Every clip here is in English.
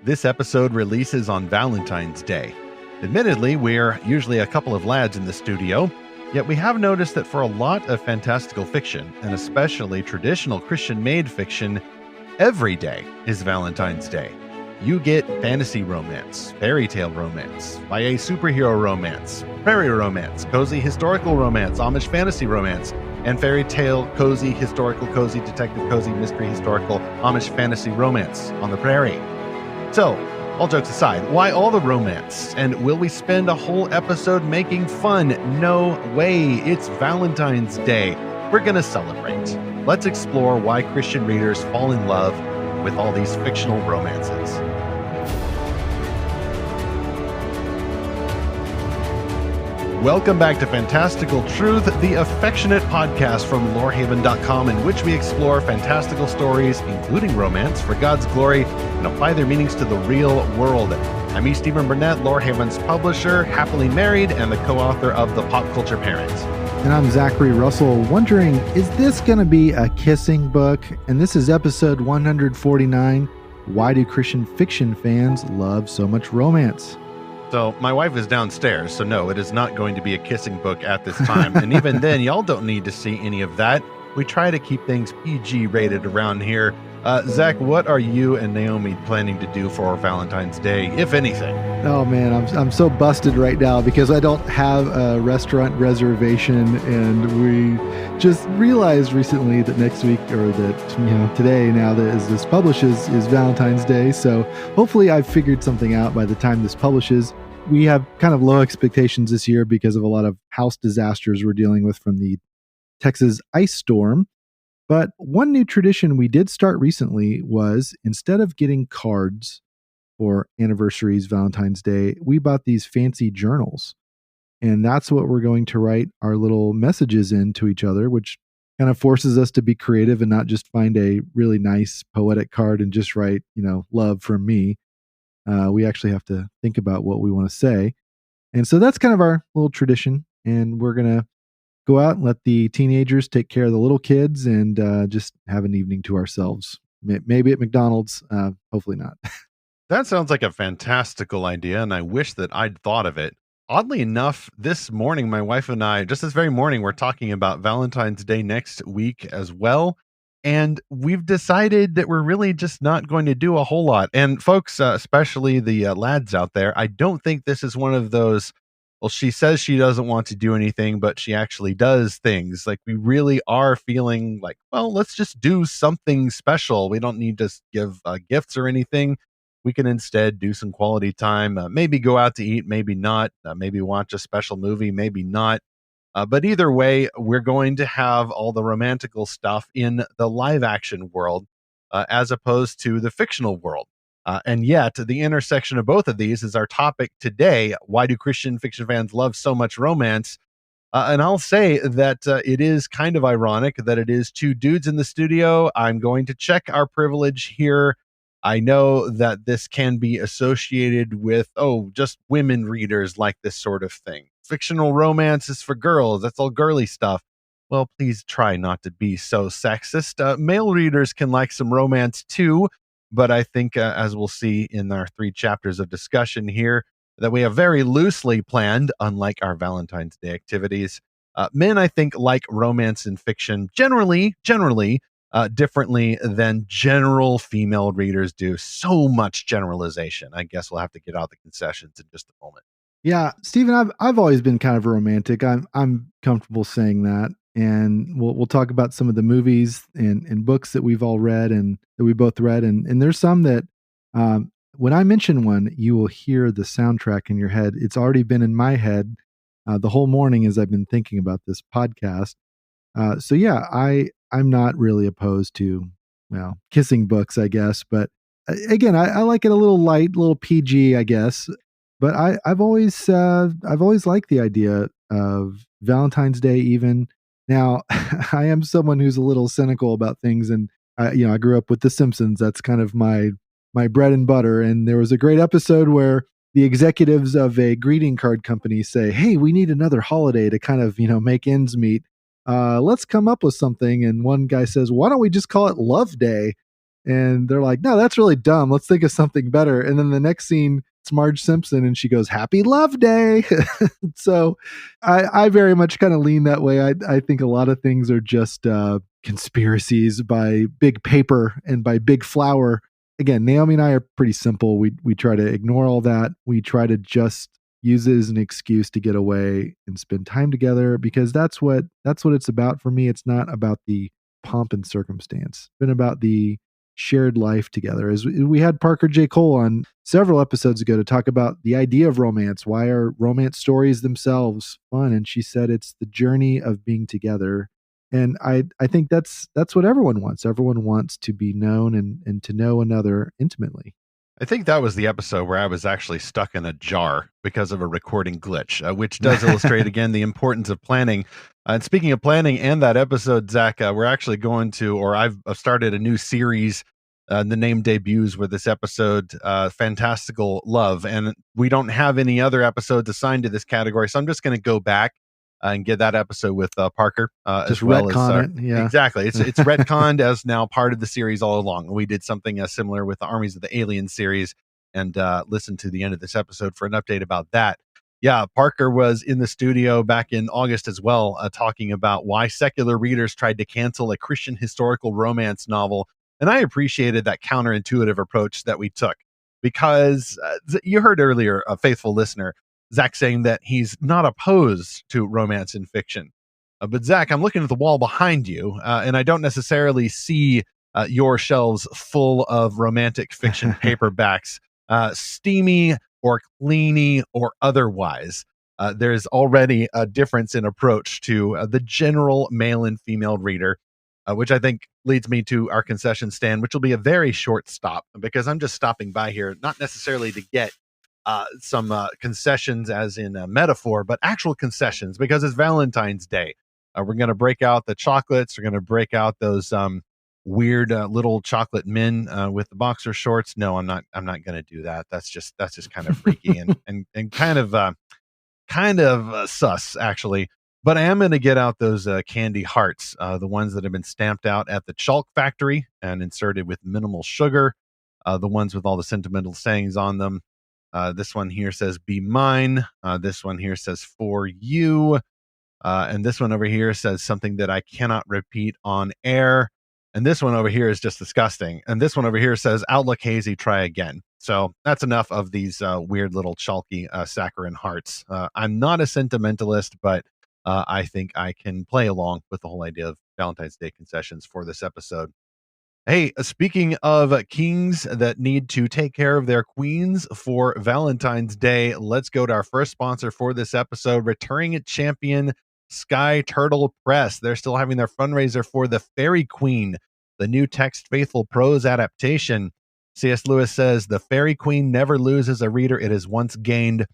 This episode releases on Valentine's Day. Admittedly, we're usually a couple of lads in the studio, yet we have noticed that for a lot of fantastical fiction, and especially traditional Christian-made fiction, every day is Valentine's Day. You get fantasy romance, fairy tale romance, YA superhero romance, prairie romance, cozy historical romance, Amish fantasy romance, and fairy tale, cozy, historical, cozy, detective, cozy, mystery, historical, Amish fantasy romance on the prairie. So, all jokes aside, why all the romance? And will we spend a whole episode making fun? No way. It's Valentine's Day. We're going to celebrate. Let's explore why Christian readers fall in love with all these fictional romances. Welcome back to Fantastical Truth, the affectionate podcast from Lorehaven.com, in which we explore fantastical stories, including romance, for God's glory, and apply their meanings to the real world. I'm Stephen Burnett, Lorehaven's publisher, happily married, and the co-author of The Pop Culture Parent. And I'm Zackary Russell, wondering, is this going to be a kissing book? And this is episode 149, Why Do Christian Fiction Fans Love So Much Romance? So my wife is downstairs, so no, it is not going to be a kissing book at this time. And even then, y'all don't need to see any of that. We try to keep things PG rated around here. Zach, what are you and Naomi planning to do for Valentine's Day, if anything? Oh man, I'm so busted right now because I don't have a restaurant reservation, and we just realized recently that next week, or that today, now that as this publishes, is Valentine's Day. So hopefully I've figured something out by the time this publishes. We have kind of low expectations this year because of a lot of house disasters we're dealing with from the Texas ice storm. But one new tradition we did start recently was, instead of getting cards for anniversaries, Valentine's Day, we bought these fancy journals. And that's what we're going to write our little messages in to each other, which kind of forces us to be creative and not just find a really nice poetic card and just write, love from me. We actually have to think about what we want to say. And so that's kind of our little tradition. And we're going to go out and let the teenagers take care of the little kids and just have an evening to ourselves. Maybe at McDonald's, hopefully not. That sounds like a fantastical idea, and I wish that I'd thought of it. Oddly enough, this morning, my wife and I, just this very morning, we're talking about Valentine's Day next week as well. And we've decided that we're really just not going to do a whole lot. And folks, especially the lads out there, I don't think this is one of those, well, she says she doesn't want to do anything, but she actually does things. Like, we really are feeling like, well, let's just do something special. We don't need to give gifts or anything. We can instead do some quality time, maybe go out to eat, maybe not, maybe watch a special movie, maybe not. But either way, we're going to have all the romantical stuff in the live action world as opposed to the fictional world. And yet, the intersection of both of these is our topic today. Why do Christian fiction fans love so much romance? And I'll say that it is kind of ironic that it is two dudes in the studio. I'm going to check our privilege here. I know that this can be associated with, just women readers like this sort of thing. Fictional romance is for girls. That's all girly stuff. Well, please try not to be so sexist. Male readers can like some romance too. But I think, as we'll see in our 3 chapters of discussion here, that we have very loosely planned, unlike our Valentine's Day activities. Men, I think, like romance and fiction generally, differently than general female readers do. So much generalization. I guess we'll have to get out the concessions in just a moment. Yeah, Stephen, I've always been kind of a romantic. I'm comfortable saying that. And we'll talk about some of the movies and books that we've all read and that we both read. And there's some that when I mention one, you will hear the soundtrack in your head. It's already been in my head the whole morning as I've been thinking about this podcast. So yeah, I'm not really opposed to, kissing books, I guess. But again, I like it a little light, a little PG, I guess. But I've always liked the idea of Valentine's Day even. Now, I am someone who's a little cynical about things, and I grew up with The Simpsons. That's kind of my bread and butter. And there was a great episode where the executives of a greeting card company say, "Hey, we need another holiday to kind of make ends meet. Let's come up with something." And one guy says, "Why don't we just call it Love Day?" And they're like, no, that's really dumb. Let's think of something better. And then the next scene, it's Marge Simpson, and she goes, Happy Love Day. So I very much kind of lean that way. I think a lot of things are just conspiracies by big paper and by big flower. Again, Naomi and I are pretty simple. We try to ignore all that. We try to just use it as an excuse to get away and spend time together, because that's what it's about for me. It's not about the pomp and circumstance. It's been about the shared life together. As we had Parker J. Cole on several episodes ago to talk about the idea of romance. Why are romance stories themselves fun? And she said it's the journey of being together. And I think that's what everyone wants. Everyone wants to be known and to know another intimately. I think that was the episode where I was actually stuck in a jar because of a recording glitch, which does illustrate again the importance of planning. And speaking of planning and that episode, Zach, we're actually going to, or I've started a new series. The name debuts with this episode, Fantastical Love. And we don't have any other episodes assigned to this category. So I'm just going to go back and get that episode with Parker. Just as well retcon as it. Yeah. Exactly. It's retconned as now part of the series all along. We did something similar with the Armies of the Alien series, and listen to the end of this episode for an update about that. Yeah, Parker was in the studio back in August as well, talking about why secular readers tried to cancel a Christian historical romance novel. And I appreciated that counterintuitive approach that we took, because you heard earlier, a faithful listener, Zach, saying that he's not opposed to romance in fiction. But Zach, I'm looking at the wall behind you, and I don't necessarily see your shelves full of romantic fiction paperbacks, steamy or cleany or otherwise. There's already a difference in approach to the general male and female reader, which I think leads me to our concession stand, which will be a very short stop, because I'm just stopping by here, not necessarily to get some concessions as in a metaphor, but actual concessions, because it's Valentine's Day. We're going to break out the chocolates. We're going to break out those weird little chocolate men with the boxer shorts. No, I'm not going to do that. That's just kind of freaky and kind of sus, actually. But I am going to get out those candy hearts, the ones that have been stamped out at the chalk factory and inserted with minimal sugar, the ones with all the sentimental sayings on them. This one here says, be mine. This one here says, for you. And this one over here says something that I cannot repeat on air. And this one over here is just disgusting. And this one over here says, outlook hazy, try again. So that's enough of these weird little chalky saccharine hearts. I'm not a sentimentalist, but I think I can play along with the whole idea of Valentine's Day concessions for this episode. Hey, speaking of kings that need to take care of their queens for Valentine's Day, let's go to our first sponsor for this episode, returning champion Sky Turtle Press. They're still having their fundraiser for The Fairy Queen, the new text faithful prose adaptation. C.S. Lewis says, the Fairy Queen never loses a reader it has once gained.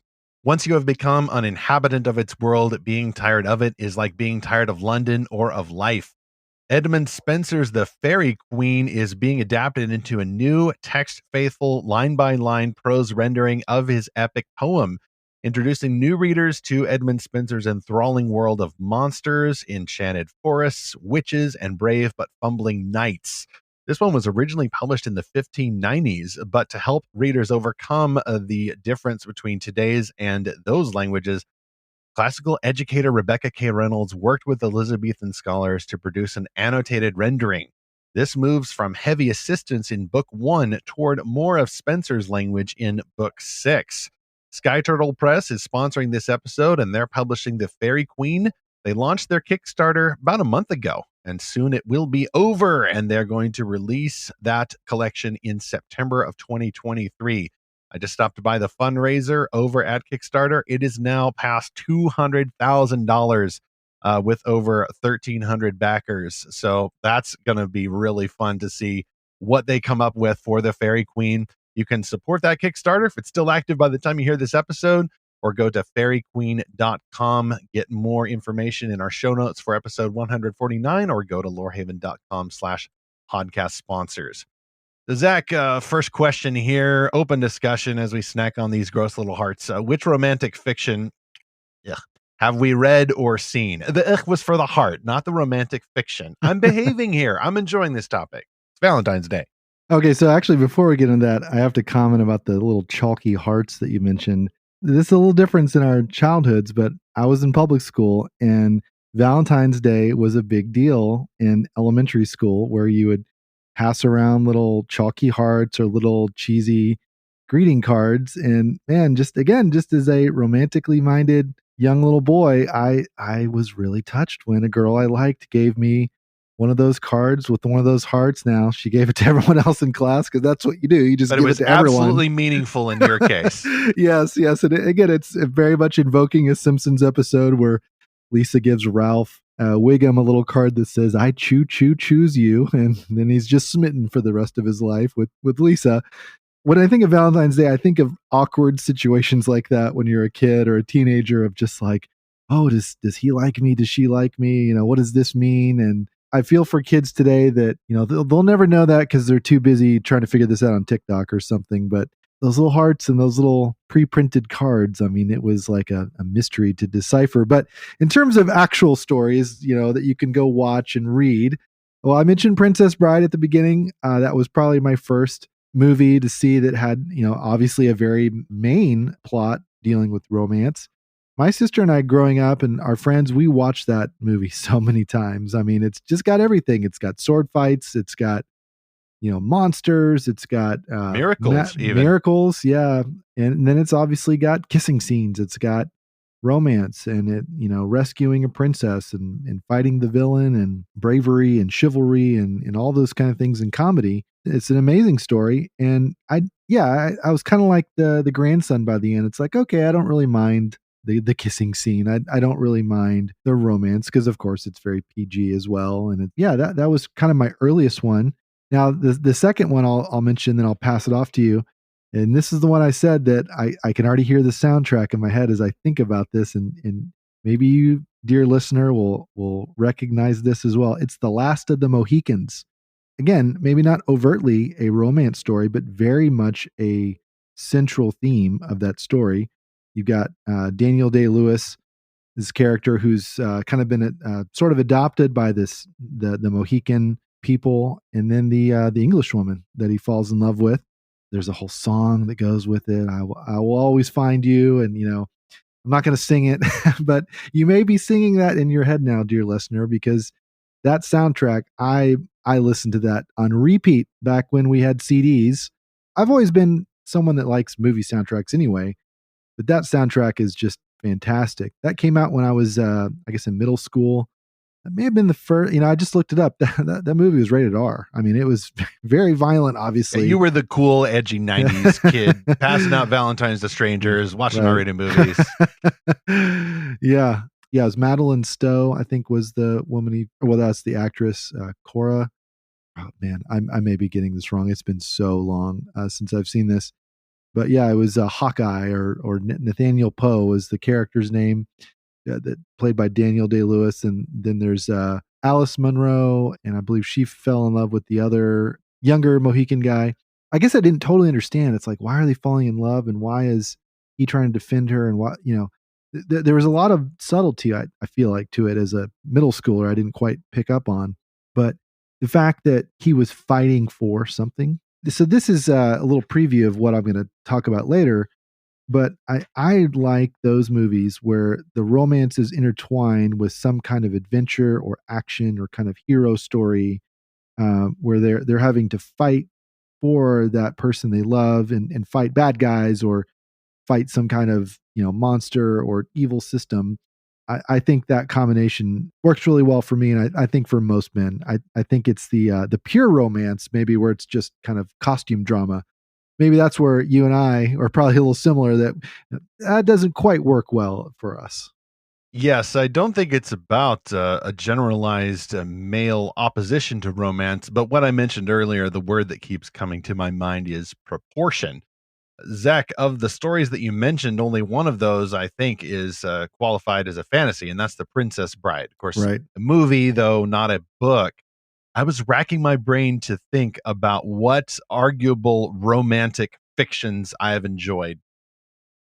Once you have become an inhabitant of its world, being tired of it is like being tired of London or of life. Edmund Spenser's The Fairy Queen is being adapted into a new text-faithful, line-by-line prose rendering of his epic poem, introducing new readers to Edmund Spenser's enthralling world of monsters, enchanted forests, witches, and brave but fumbling knights. This one was originally published in the 1590s, but to help readers overcome the difference between today's and those languages, classical educator Rebecca K. Reynolds worked with Elizabethan scholars to produce an annotated rendering. This moves from heavy assistance in Book 1 toward more of Spenser's language in Book 6. Sky Turtle Press is sponsoring this episode, and they're publishing The Fairy Queen. They launched their Kickstarter about a month ago, and soon it will be over, and they're going to release that collection in September of 2023. I just stopped by the fundraiser over at Kickstarter. It is now past $200,000 with over 1,300 backers. So that's going to be really fun to see what they come up with for the Fairy Queen. You can support that Kickstarter if it's still active by the time you hear this episode, or go to fairyqueen.com, get more information in our show notes for episode 149, or go to lorehaven.com/podcast sponsors. So Zach, first question here, open discussion as we snack on these gross little hearts. Which romantic fiction have we read or seen? The was for the heart, not the romantic fiction. I'm behaving here. I'm enjoying this topic. It's Valentine's Day. Okay, so actually, before we get into that, I have to comment about the little chalky hearts that you mentioned. This is a little difference in our childhoods, but I was in public school, and Valentine's Day was a big deal in elementary school where you would pass around little chalky hearts or little cheesy greeting cards. And man, just again, just as a romantically minded young little boy, I was really touched when a girl I liked gave me one of those cards with one of those hearts. Now she gave it to everyone else in class because that's what you do. You just But it give it was to everyone. absolutely meaningful in your case. Yes, yes. And again, it's very much invoking a Simpsons episode where Lisa gives Ralph Wiggum a little card that says, I choose you. And then he's just smitten for the rest of his life with Lisa. When I think of Valentine's Day, I think of awkward situations like that when you're a kid or a teenager of just like, oh, does he like me? Does she like me? You know, what does this mean? And I feel for kids today that, you know, they'll never know that because they're too busy trying to figure this out on TikTok or something. But those little hearts and those little pre-printed cards, I mean, it was like a mystery to decipher. But in terms of actual stories, you know, that you can go watch and read, well, I mentioned Princess Bride at the beginning. That was probably my first movie to see that had, you know, obviously a very main plot dealing with romance. My sister and I growing up and our friends, we watched that movie so many times. I mean, it's just got everything. It's got sword fights, it's got, you know, monsters, it's got Miracles, even. miracles, yeah. And then it's obviously got kissing scenes, it's got romance and it, you know, rescuing a princess and fighting the villain and bravery and chivalry and all those kind of things in comedy. It's an amazing story. And I was kind of like the grandson by the end. It's like, okay, I don't really mind the kissing scene. I don't really mind the romance because of course it's very PG as well. And that was kind of my earliest one. Now the second one I'll mention, then I'll pass it off to you. And this is the one I said that I can already hear the soundtrack in my head as I think about this, and maybe you, dear listener, will recognize this as well. It's The Last of the Mohicans. Again, maybe not overtly a romance story, but very much a central theme of that story. You've got Daniel Day-Lewis, this character who's kind of been sort of adopted by the Mohican people, and then the English woman that he falls in love with. There's a whole song that goes with it. I will always find you, and you know, I'm not going to sing it, but you may be singing that in your head now, dear listener, because that soundtrack, I listened to that on repeat back when we had CDs. I've always been someone that likes movie soundtracks anyway, but that soundtrack is just fantastic. That came out when I was, I guess, in middle school. That may have been the first. You know, I just looked it up. That movie was rated R. I mean, it was very violent. Obviously, You were the cool, edgy '90s kid passing out Valentines to strangers, watching Right. R-rated movies. Yeah, yeah. It was Madeline Stowe, I think, was the woman. Well, that's the actress, Cora. Oh man, I may be getting this wrong. It's been so long since I've seen this. But yeah, it was Hawkeye or Nathaniel Poe was the character's name that played by Daniel Day-Lewis, and then there's Alice Munro, and I believe she fell in love with the other younger Mohican guy. I guess I didn't totally understand. It's like, why are they falling in love, and why is he trying to defend her, and why, you know, there was a lot of subtlety I feel like to it as a middle schooler I didn't quite pick up on, but the fact that he was fighting for something. So this is a little preview of what I'm going to talk about later. But I like those movies where the romance is intertwined with some kind of adventure or action or kind of hero story, where they're having to fight for that person they love and fight bad guys or fight some kind of, you know, monster or evil system. I think that combination works really well for me, and I think for most men. I think it's the pure romance, maybe where it's just kind of costume drama. Maybe that's where you and I are probably a little similar, that doesn't quite work well for us. Yes, I don't think it's about a generalized male opposition to romance, but what I mentioned earlier, the word that keeps coming to my mind is proportion. Zach, of the stories that you mentioned, only one of those I think is qualified as a fantasy, and that's The Princess Bride. Of course, Right. a movie, though not a book. I was racking my brain to think about what arguable romantic fictions I have enjoyed.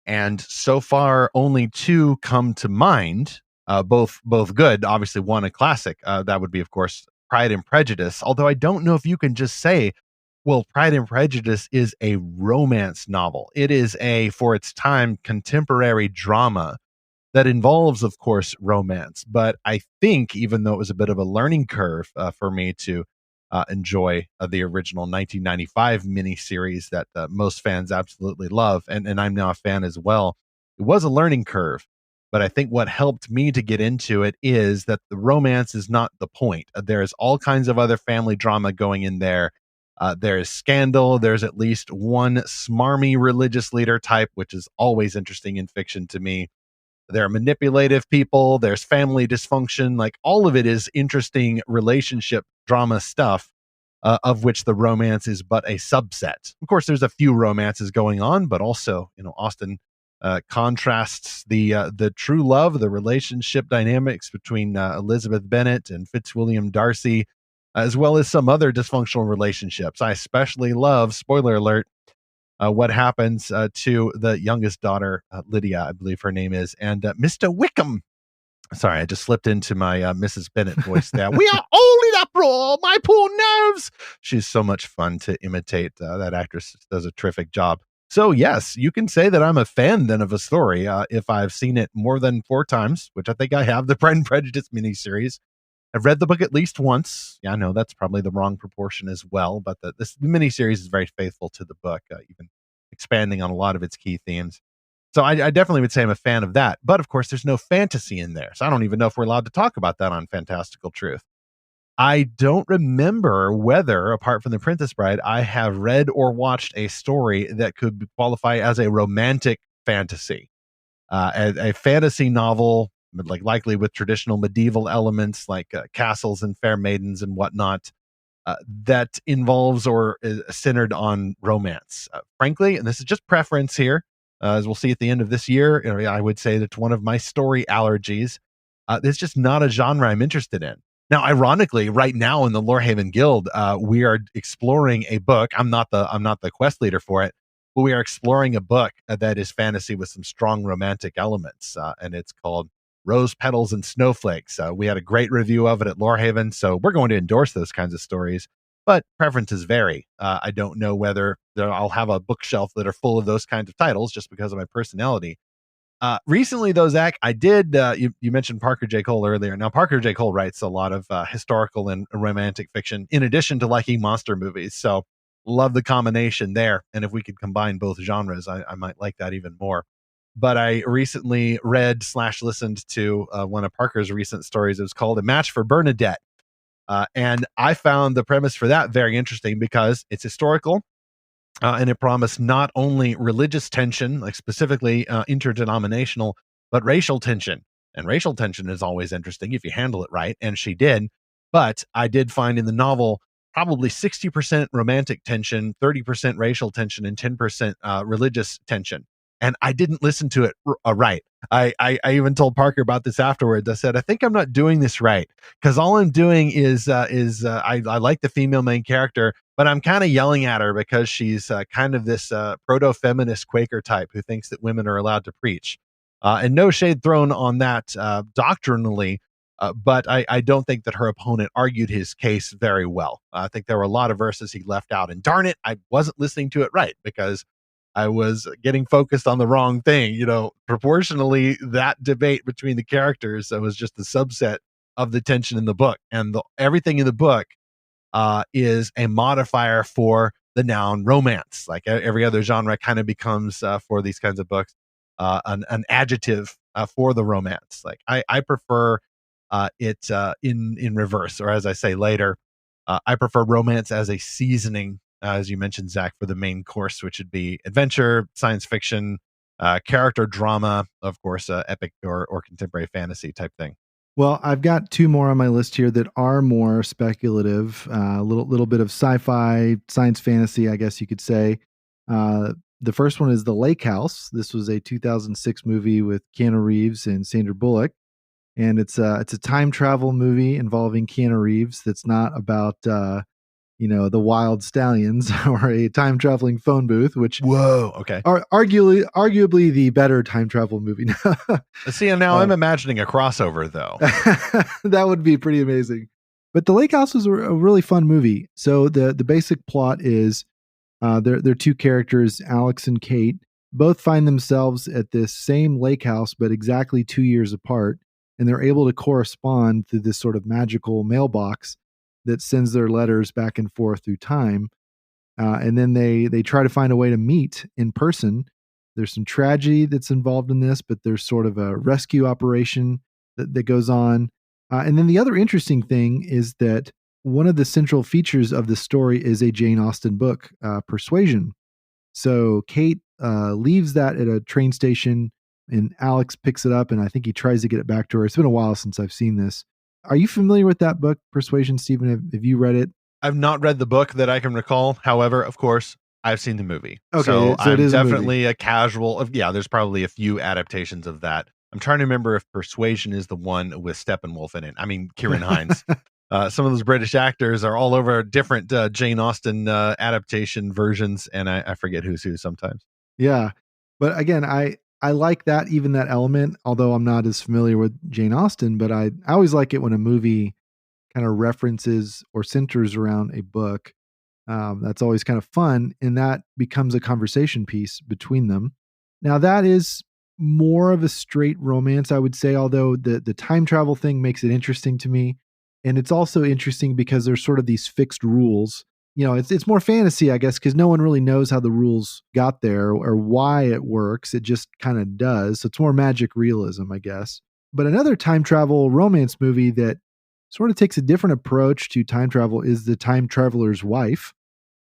And so far, only two come to mind, both good. Obviously, one a classic. That would be, of course, Pride and Prejudice. Although I don't know if you can just say Well, Pride and Prejudice is a romance novel. It is a, for its time, contemporary drama that involves, of course, romance. But I think, even though it was a bit of a learning curve for me to enjoy the original 1995 miniseries that most fans absolutely love, and I'm now a fan as well, it was a learning curve. But I think what helped me to get into it is that the romance is not the point. There's all kinds of other family drama going in there. There's scandal. There's at least one smarmy religious leader type, which is always interesting in fiction to me. There are manipulative people. There's family dysfunction. Like, all of it is interesting relationship drama stuff, of which the romance is but a subset. Of course, there's a few romances going on, but also, Austen contrasts the true love, the relationship dynamics between Elizabeth Bennet and Fitzwilliam Darcy, as well as some other dysfunctional relationships. I especially love, spoiler alert, what happens to the youngest daughter, Lydia, I believe her name is, and Mr. Wickham. Sorry, I just slipped into my Mrs. Bennet voice there. We are all in uproar, my poor nerves. She's so much fun to imitate. That actress does a terrific job. So, yes, you can say that I'm a fan then of a story if I've seen it more than 4 times, which I think I have, the Pride and Prejudice miniseries. I've read the book at least once. Yeah, I know that's probably the wrong proportion as well, but this miniseries is very faithful to the book, even expanding on a lot of its key themes. So I definitely would say I'm a fan of that. But of course, there's no fantasy in there. So I don't even know if we're allowed to talk about that on Fantastical Truth. I don't remember whether, apart from The Princess Bride, I have read or watched a story that could qualify as a romantic fantasy. A fantasy novel, like likely with traditional medieval elements like castles and fair maidens and whatnot, that involves or is centered on romance. Frankly, and this is just preference here, as we'll see at the end of this year, I would say that's one of my story allergies. It's just not a genre I'm interested in. Now, ironically, right now in the Lorehaven Guild, we are exploring a book. I'm not the quest leader for it, but we are exploring a book that is fantasy with some strong romantic elements, and it's called Rose Petals and Snowflakes. We had a great review of it at Lorehaven, so we're going to endorse those kinds of stories. But preferences vary. I don't know whether I'll have a bookshelf that are full of those kinds of titles just because of my personality. Recently, though, Zach, I did. You mentioned Parker J. Cole earlier. Now, Parker J. Cole writes a lot of historical and romantic fiction, in addition to liking monster movies. So, love the combination there. And if we could combine both genres, I might like that even more. But I recently read/listened to one of Parker's recent stories. It was called A Match for Bernadette. And I found the premise for that very interesting because it's historical. And it promised not only religious tension, like specifically interdenominational, but racial tension. And racial tension is always interesting if you handle it right. And she did. But I did find in the novel probably 60% romantic tension, 30% racial tension, and 10% religious tension. And I didn't listen to it right. I even told Parker about this afterwards. I said, I think I'm not doing this right because all I'm doing is I like the female main character, but I'm kind of yelling at her because she's kind of this proto-feminist Quaker type who thinks that women are allowed to preach. And no shade thrown on that doctrinally, but I don't think that her opponent argued his case very well. I think there were a lot of verses he left out, and darn it, I wasn't listening to it right because I was getting focused on the wrong thing. Proportionally, that debate between the characters was just a subset of the tension in the book. And everything in the book is a modifier for the noun romance. Like every other genre kind of becomes, for these kinds of books, an adjective for the romance. Like I prefer it in reverse, or as I say later, I prefer romance as a seasoning, as you mentioned, Zach, for the main course, which would be adventure, science fiction, character drama, of course, epic or contemporary fantasy type thing. Well, I've got 2 more on my list here that are more speculative, a little bit of sci-fi, science fantasy, I guess you could say. The first one is The Lake House. This was a 2006 movie with Keanu Reeves and Sandra Bullock, and it's a time travel movie involving Keanu Reeves. That's not about the wild stallions or a time traveling phone booth, which okay, are arguably the better time travel movie. See, now I'm imagining a crossover though. That would be pretty amazing. But The Lake House was a really fun movie. So the basic plot is they're two characters, Alex and Kate, both find themselves at this same lake house, but exactly 2 years apart. And they're able to correspond through this sort of magical mailbox that sends their letters back and forth through time. And then they try to find a way to meet in person. There's some tragedy that's involved in this, but there's sort of a rescue operation that goes on. And then the other interesting thing is that one of the central features of the story is a Jane Austen book, Persuasion. So Kate leaves that at a train station, and Alex picks it up, and I think he tries to get it back to her. It's been a while since I've seen this. Are you familiar with that book, Persuasion, Stephen? Have you read it? I've not read the book that I can recall. However, of course, I've seen the movie. Okay, so it I'm is a definitely a casual of, yeah, there's probably a few adaptations of that. I'm trying to remember if Persuasion is the one with Steppenwolf in it. I mean, Kieran Hines. Some of those British actors are all over different Jane Austen adaptation versions, and I forget who's who sometimes. Yeah. But again, I like that, even that element, although I'm not as familiar with Jane Austen, but I always like it when a movie kind of references or centers around a book. That's always kind of fun, and that becomes a conversation piece between them. Now, that is more of a straight romance, I would say, although the time travel thing makes it interesting to me. And it's also interesting because there's sort of these fixed rules. You know, it's more fantasy, I guess, because no one really knows how the rules got there or why it works. It just kind of does. So it's more magic realism, I guess. But another time travel romance movie that sort of takes a different approach to time travel is The Time Traveler's Wife.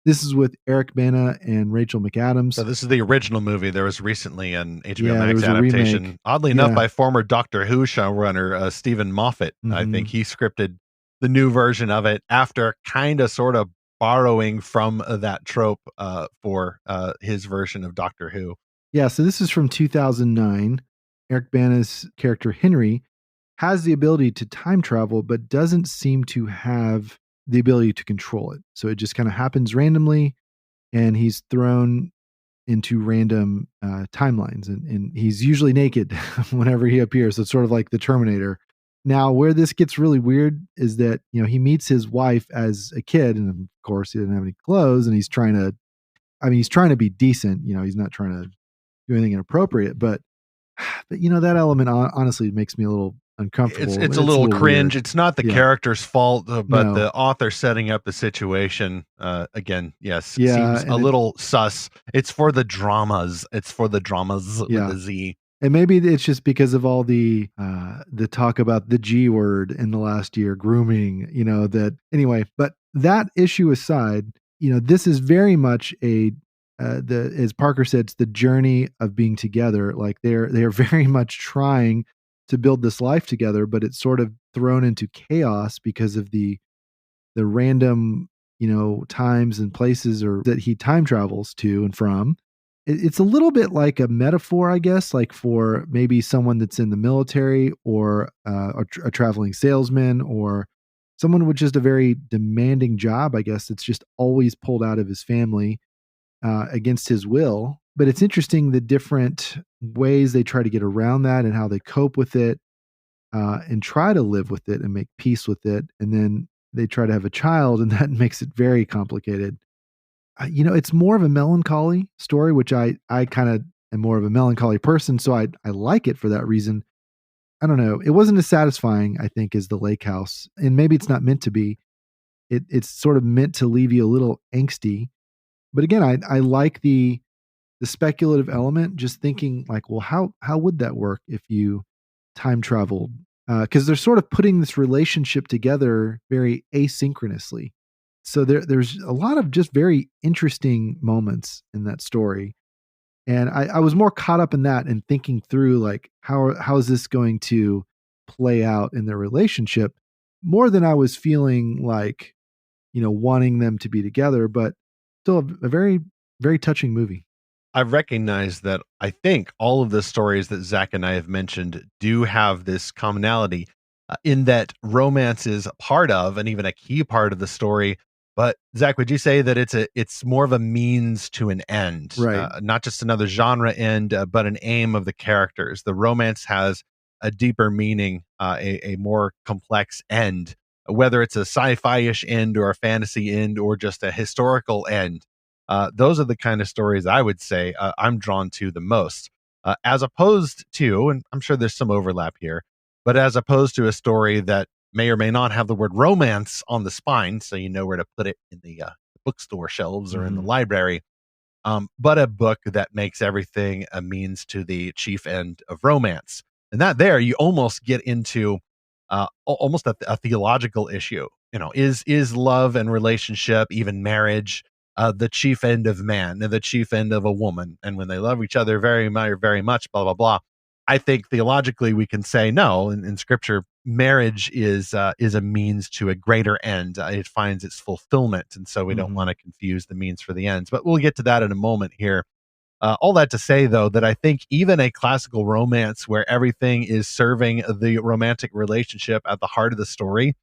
This is with Eric Bana and Rachel McAdams. So this is the original movie. There was recently an HBO Yeah, there Max was a adaptation, remake. oddly enough, Yeah. by former Doctor Who showrunner Stephen Moffat. I think he scripted the new version of it after kind of sort of borrowing from that trope for his version of Doctor Who. Yeah, so this is from 2009. Eric Bana's character Henry has the ability to time travel, but doesn't seem to have the ability to control it. So it just kind of happens randomly, and he's thrown into random timelines, and he's usually naked whenever he appears. So it's sort of like the Terminator. Now, where this gets really weird is that, you know, he meets his wife as a kid, and of course, he doesn't have any clothes, and he's trying to be decent. You know, he's not trying to do anything inappropriate, but you know, that element honestly makes me a little uncomfortable. It's a little cringe. Weird. It's not the Yeah. character's fault, but No. the author setting up the situation. Again, yes, Yeah, seems a and little sus. It's for the dramas. It's for the dramas Yeah. with a Z. And maybe it's just because of all the talk about the G word in the last year, grooming, you know, that anyway, but that issue aside, you know, this is very much as Parker said, it's the journey of being together. Like they're very much trying to build this life together, but it's sort of thrown into chaos because of the random, you know, times and places or that he time travels to and from. It's a little bit like a metaphor, I guess, like for maybe someone that's in the military or a traveling salesman or someone with just a very demanding job, I guess, that's just always pulled out of his family against his will. But it's interesting the different ways they try to get around that and how they cope with it and try to live with it and make peace with it. And then they try to have a child, and that makes it very complicated. You know, it's more of a melancholy story, which I kind of am more of a melancholy person, so I like it for that reason. I don't know. It wasn't as satisfying, I think, as The Lake House, and maybe it's not meant to be. It's sort of meant to leave you a little angsty. But again, I like the speculative element, just thinking like, well, how would that work if you time traveled? Because they're sort of putting this relationship together very asynchronously. So there's a lot of just very interesting moments in that story. And I was more caught up in that and thinking through like how is this going to play out in their relationship more than I was feeling like, you know, wanting them to be together, but still a very, very touching movie. I recognize that I think all of the stories that Zach and I have mentioned do have this commonality in that romance is a part of and even a key part of the story. But Zach, would you say that it's more of a means to an end, Right. not just another genre end, but an aim of the characters? The romance has a deeper meaning, a more complex end. whether it's a sci-fi-ish end or a fantasy end or just a historical end. Those are the kind of stories I would say I'm drawn to the most, as opposed to, and I'm sure there's some overlap here, but as opposed to a story that may or may not have the word romance on the spine, so you know where to put it in the bookstore shelves or in the library, but a book that makes everything a means to the chief end of romance. And that there, you almost get into almost a theological issue. You know, is love and relationship, even marriage, the chief end of man and the chief end of a woman? And when they love each other very much, blah blah blah. I think theologically we can say no. In Scripture, marriage is a means to a greater end. It finds its fulfillment, and so we don't want to confuse the means for the ends. But we'll get to that in a moment here. All that to say, though, that I think even a classical romance where everything is serving the romantic relationship at the heart of the story,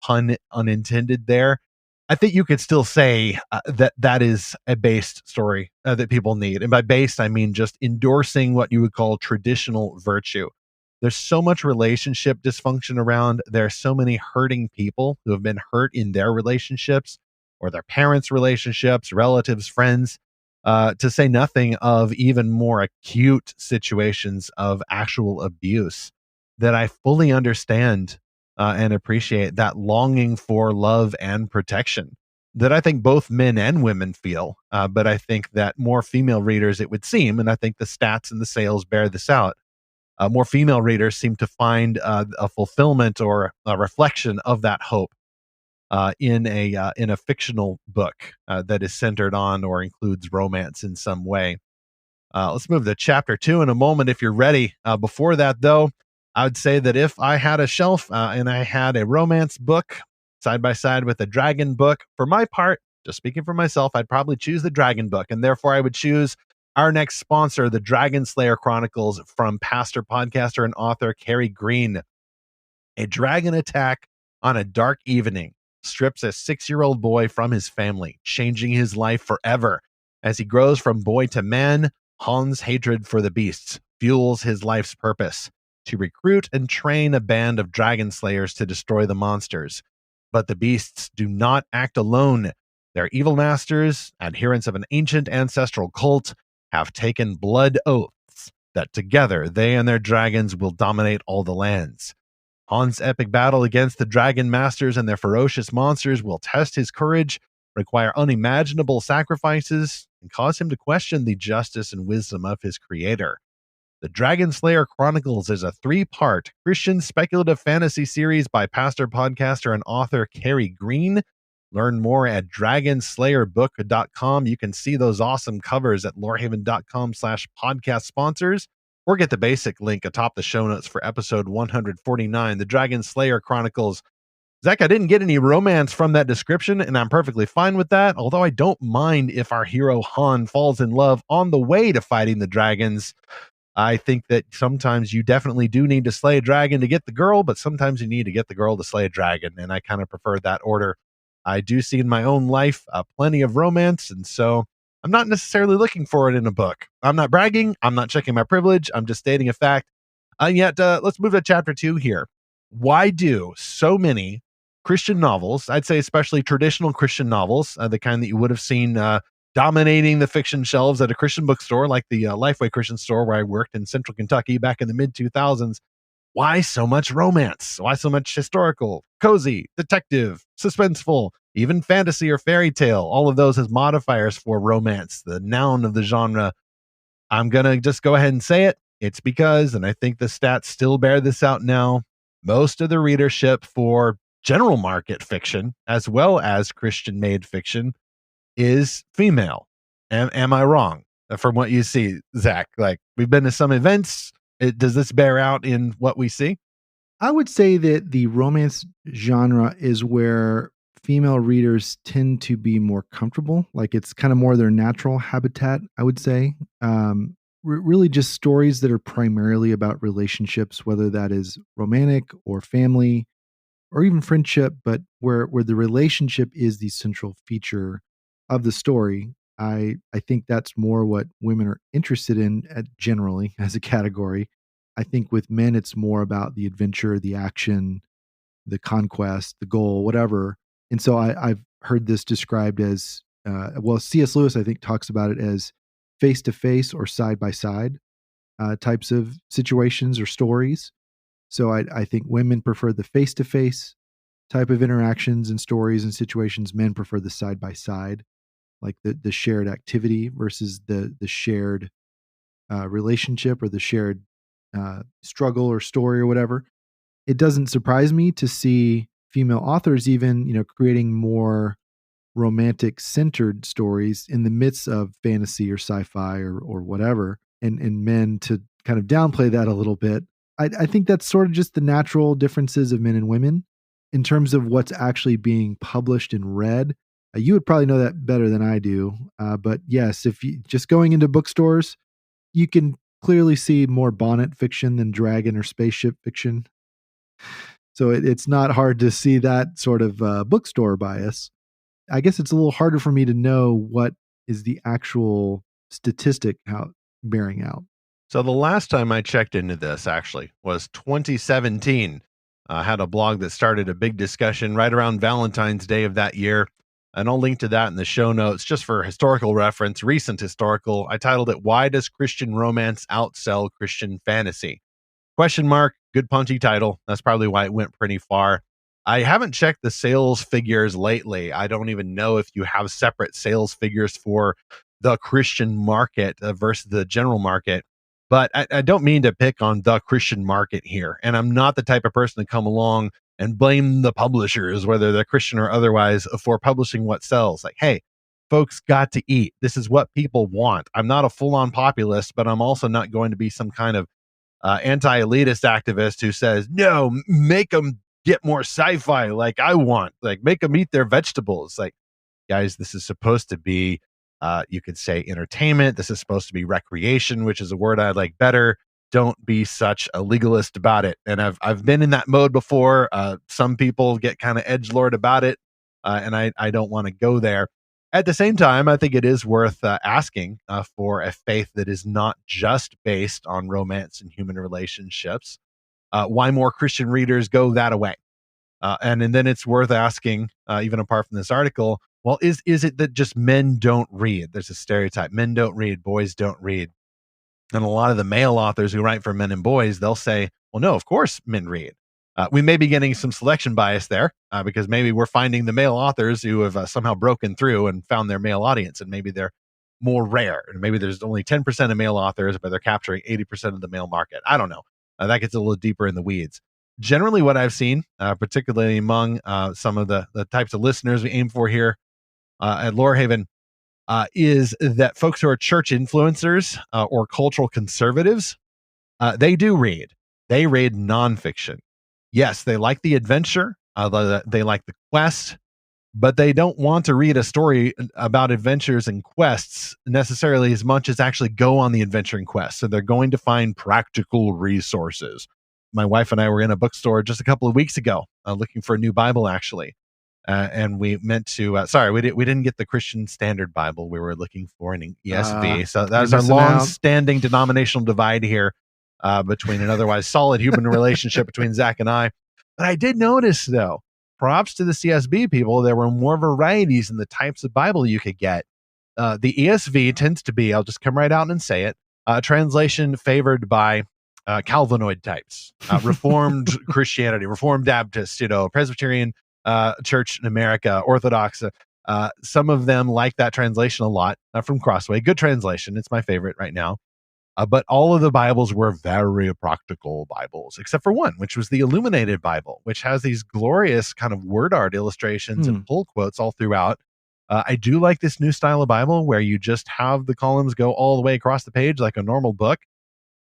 pun unintended there, I think you could still say that is a based story that people need. And by based, I mean just endorsing what you would call traditional virtue. There's so much relationship dysfunction around. There are so many hurting people who have been hurt in their relationships or their parents' relationships, relatives, friends, to say nothing of even more acute situations of actual abuse, that I fully understand and appreciate that longing for love and protection that I think both men and women feel. But I think that more female readers, it would seem, and I think the stats and the sales bear this out, more female readers seem to find a fulfillment or a reflection of that hope in a fictional book that is centered on or includes romance in some way. Let's move to chapter 2 in a moment if you're ready. Before that, though, I would say that if I had a shelf and I had a romance book side by side with a dragon book, for my part, just speaking for myself, I'd probably choose the dragon book. And therefore, I would choose our next sponsor, the Dragon Slayer Chronicles, from pastor, podcaster, and author Carrie Green. A dragon attack on a dark evening strips a 6-year-old boy from his family, changing his life forever. As he grows from boy to man, Han's hatred for the beasts fuels his life's purpose: to recruit and train a band of dragon slayers to destroy the monsters. But the beasts do not act alone. Their evil masters, adherents of an ancient ancestral cult, have taken blood oaths that together they and their dragons will dominate all the lands. Han's epic battle against the dragon masters and their ferocious monsters will test his courage, require unimaginable sacrifices, and cause him to question the justice and wisdom of his creator. The Dragon Slayer Chronicles is a 3-part Christian speculative fantasy series by pastor, podcaster, and author Carrie Green. Learn more at dragonslayerbook.com. You can see those awesome covers at lorehaven.com/podcast sponsors, or get the basic link atop the show notes for episode 149, The Dragon Slayer Chronicles. Zach, I didn't get any romance from that description, and I'm perfectly fine with that, although I don't mind if our hero Han falls in love on the way to fighting the dragons. I think that sometimes you definitely do need to slay a dragon to get the girl, but sometimes you need to get the girl to slay a dragon, and I kind of prefer that order. I do see in my own life plenty of romance, and so I'm not necessarily looking for it in a book. I'm not bragging. I'm not checking my privilege. I'm just stating a fact. And yet, let's move to chapter 2 here. Why do so many Christian novels, I'd say especially traditional Christian novels, the kind that you would have seen dominating the fiction shelves at a Christian bookstore like the Lifeway Christian store where I worked in central Kentucky back in the mid-2000s, why so much romance? Why so much historical, cozy, detective, suspenseful, even fantasy or fairy tale? All of those as modifiers for romance, the noun of the genre. I'm going to just go ahead and say it. It's because, and I think the stats still bear this out now, most of the readership for general market fiction, as well as Christian-made fiction, is female. Am I wrong from what you see, Zach? Like, we've been to some events. Does this bear out in what we see? I would say that the romance genre is where female readers tend to be more comfortable. Like, it's kind of more their natural habitat, I would say. Really just stories that are primarily about relationships, whether that is romantic or family or even friendship, but where the relationship is the central feature of the story. I think that's more what women are interested in generally as a category. I think with men, it's more about the adventure, the action, the conquest, the goal, whatever. And so I've heard this described as, C.S. Lewis, I think, talks about it as face-to-face or side-by-side types of situations or stories. So I think women prefer the face-to-face type of interactions and stories and situations. Men prefer the side-by-side, like the shared activity versus the shared relationship or the shared struggle or story or whatever. It doesn't surprise me to see female authors even, creating more romantic centered stories in the midst of fantasy or sci-fi or whatever, and men to kind of downplay that a little bit. I think that's sort of just the natural differences of men and women in terms of what's actually being published and read. You would probably know that better than I do. But yes, if you just going into bookstores, you can clearly see more bonnet fiction than dragon or spaceship fiction. So it's not hard to see that sort of bookstore bias. I guess it's a little harder for me to know what is the actual statistic bearing out. So the last time I checked into this actually was 2017. I had a blog that started a big discussion right around Valentine's Day of that year. And I'll link to that in the show notes just for historical reference, recent historical. I titled it, "Why Does Christian Romance Outsell Christian Fantasy?" Question mark, good punchy title. That's probably why it went pretty far. I haven't checked the sales figures lately. I don't even know if you have separate sales figures for the Christian market versus the general market. But I don't mean to pick on the Christian market here. And I'm not the type of person to come along and blame the publishers, whether they're Christian or otherwise, for publishing what sells. Like, hey, folks got to eat. This is what people want. I'm not a full-on populist, but I'm also not going to be some kind of anti-elitist activist who says, no, make them get more sci-fi like I want. Like, make them eat their vegetables. Like, guys, this is supposed to be, you could say, entertainment. This is supposed to be recreation, which is a word I like better. Don't be such a legalist about it. And I've been in that mode before. Some people get kind of edgelord about it, and I don't want to go there. At the same time, I think it is worth asking for a faith that is not just based on romance and human relationships. Why more Christian readers go that away? And then it's worth asking, even apart from this article, well, is it that just men don't read? There's a stereotype. Men don't read, boys don't read. And a lot of the male authors who write for men and boys, they'll say, well, no, of course men read. We may be getting some selection bias there because maybe we're finding the male authors who have somehow broken through and found their male audience, and maybe they're more rare. And maybe there's only 10% of male authors, but they're capturing 80% of the male market. I don't know. That gets a little deeper in the weeds. Generally, what I've seen, particularly among some of the types of listeners we aim for here at Lorehaven, is that folks who are church influencers or cultural conservatives, they do read. They read nonfiction. Yes, they like the adventure, they like the quest, but they don't want to read a story about adventures and quests necessarily as much as actually go on the adventuring quest. So they're going to find practical resources. My wife and I were in a bookstore just a couple of weeks ago looking for a new Bible, actually. And we meant to, we didn't get the Christian Standard Bible. We were looking for an ESV. So that was our long-standing denominational divide here between an otherwise solid human relationship between Zach and I. But I did notice, though, props to the CSB people, there were more varieties in the types of Bible you could get. The ESV tends to be, I'll just come right out and say it, a translation favored by Calvinoid types, Reformed Christianity, Reformed Baptist, Presbyterian Church in America, Orthodox. Some of them like that translation a lot from Crossway. Good translation. It's my favorite right now. But all of the Bibles were very practical Bibles, except for one, which was the Illuminated Bible, which has these glorious kind of word art illustrations and pull quotes all throughout. I do like this new style of Bible where you just have the columns go all the way across the page like a normal book.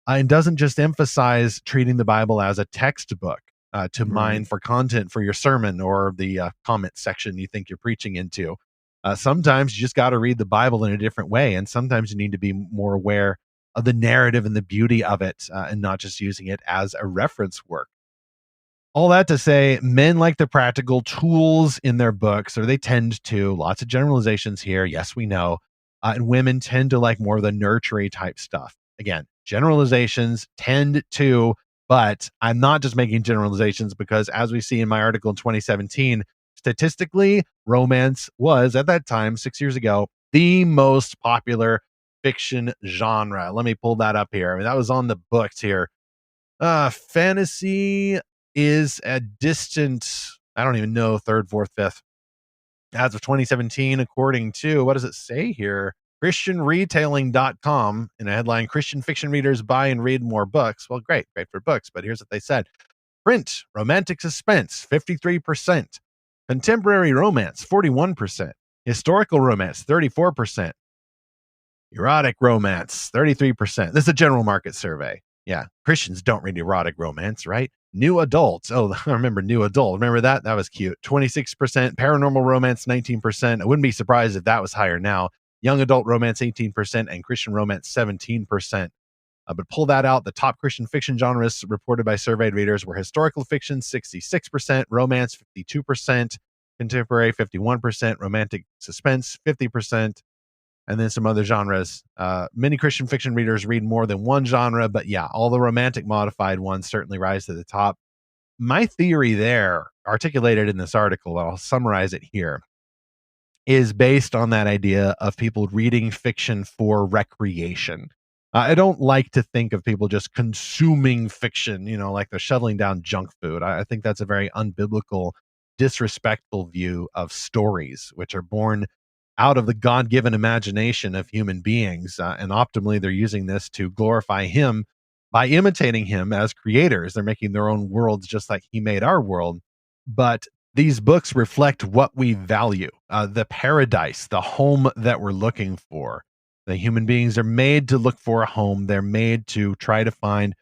And doesn't just emphasize treating the Bible as a textbook to mine for content for your sermon or the comment section you think you're preaching into. Sometimes you just got to read the Bible in a different way. And sometimes you need to be more aware of the narrative and the beauty of it and not just using it as a reference work. All that to say, men like the practical tools in their books, or they tend to. Lots of generalizations here. Yes, we know. And women tend to like more of the nurturing type stuff. Again, generalizations tend to, But I'm not just making generalizations because, as we see in my article in 2017, statistically, romance was at that time, 6 years ago, the most popular fiction genre. Let me pull that up here. I mean, that was on the books here. Fantasy is a distant, I don't even know, third, fourth, fifth. As of 2017, according to, what does it say here? ChristianRetailing.com, in a headline, Christian fiction readers buy and read more books. Well, great for books, but here's what they said. Print, romantic suspense, 53%. Contemporary romance, 41%. Historical romance, 34%. Erotic romance, 33%. This is a general market survey. Yeah, Christians don't read erotic romance, right? New adults. Oh, I remember new adult. Remember that? That was cute. 26%. Paranormal romance, 19%. I wouldn't be surprised if that was higher now. Young adult romance, 18%, and Christian romance, 17%. But pull that out. The top Christian fiction genres reported by surveyed readers were historical fiction, 66%, romance, 52%, contemporary, 51%, romantic suspense, 50%, and then some other genres. Many Christian fiction readers read more than one genre, but yeah, all the romantic modified ones certainly rise to the top. My theory there, articulated in this article, I'll summarize it here, is based on that idea of people reading fiction for recreation. I don't like to think of people just consuming fiction, like they're shoveling down junk food. I think that's a very unbiblical, disrespectful view of stories, which are born out of the God-given imagination of human beings. And optimally, they're using this to glorify him by imitating him as creators. They're making their own worlds just like he made our world. But these books reflect what we value, the paradise, the home that we're looking for. The human beings are made to look for a home. They're made to try to find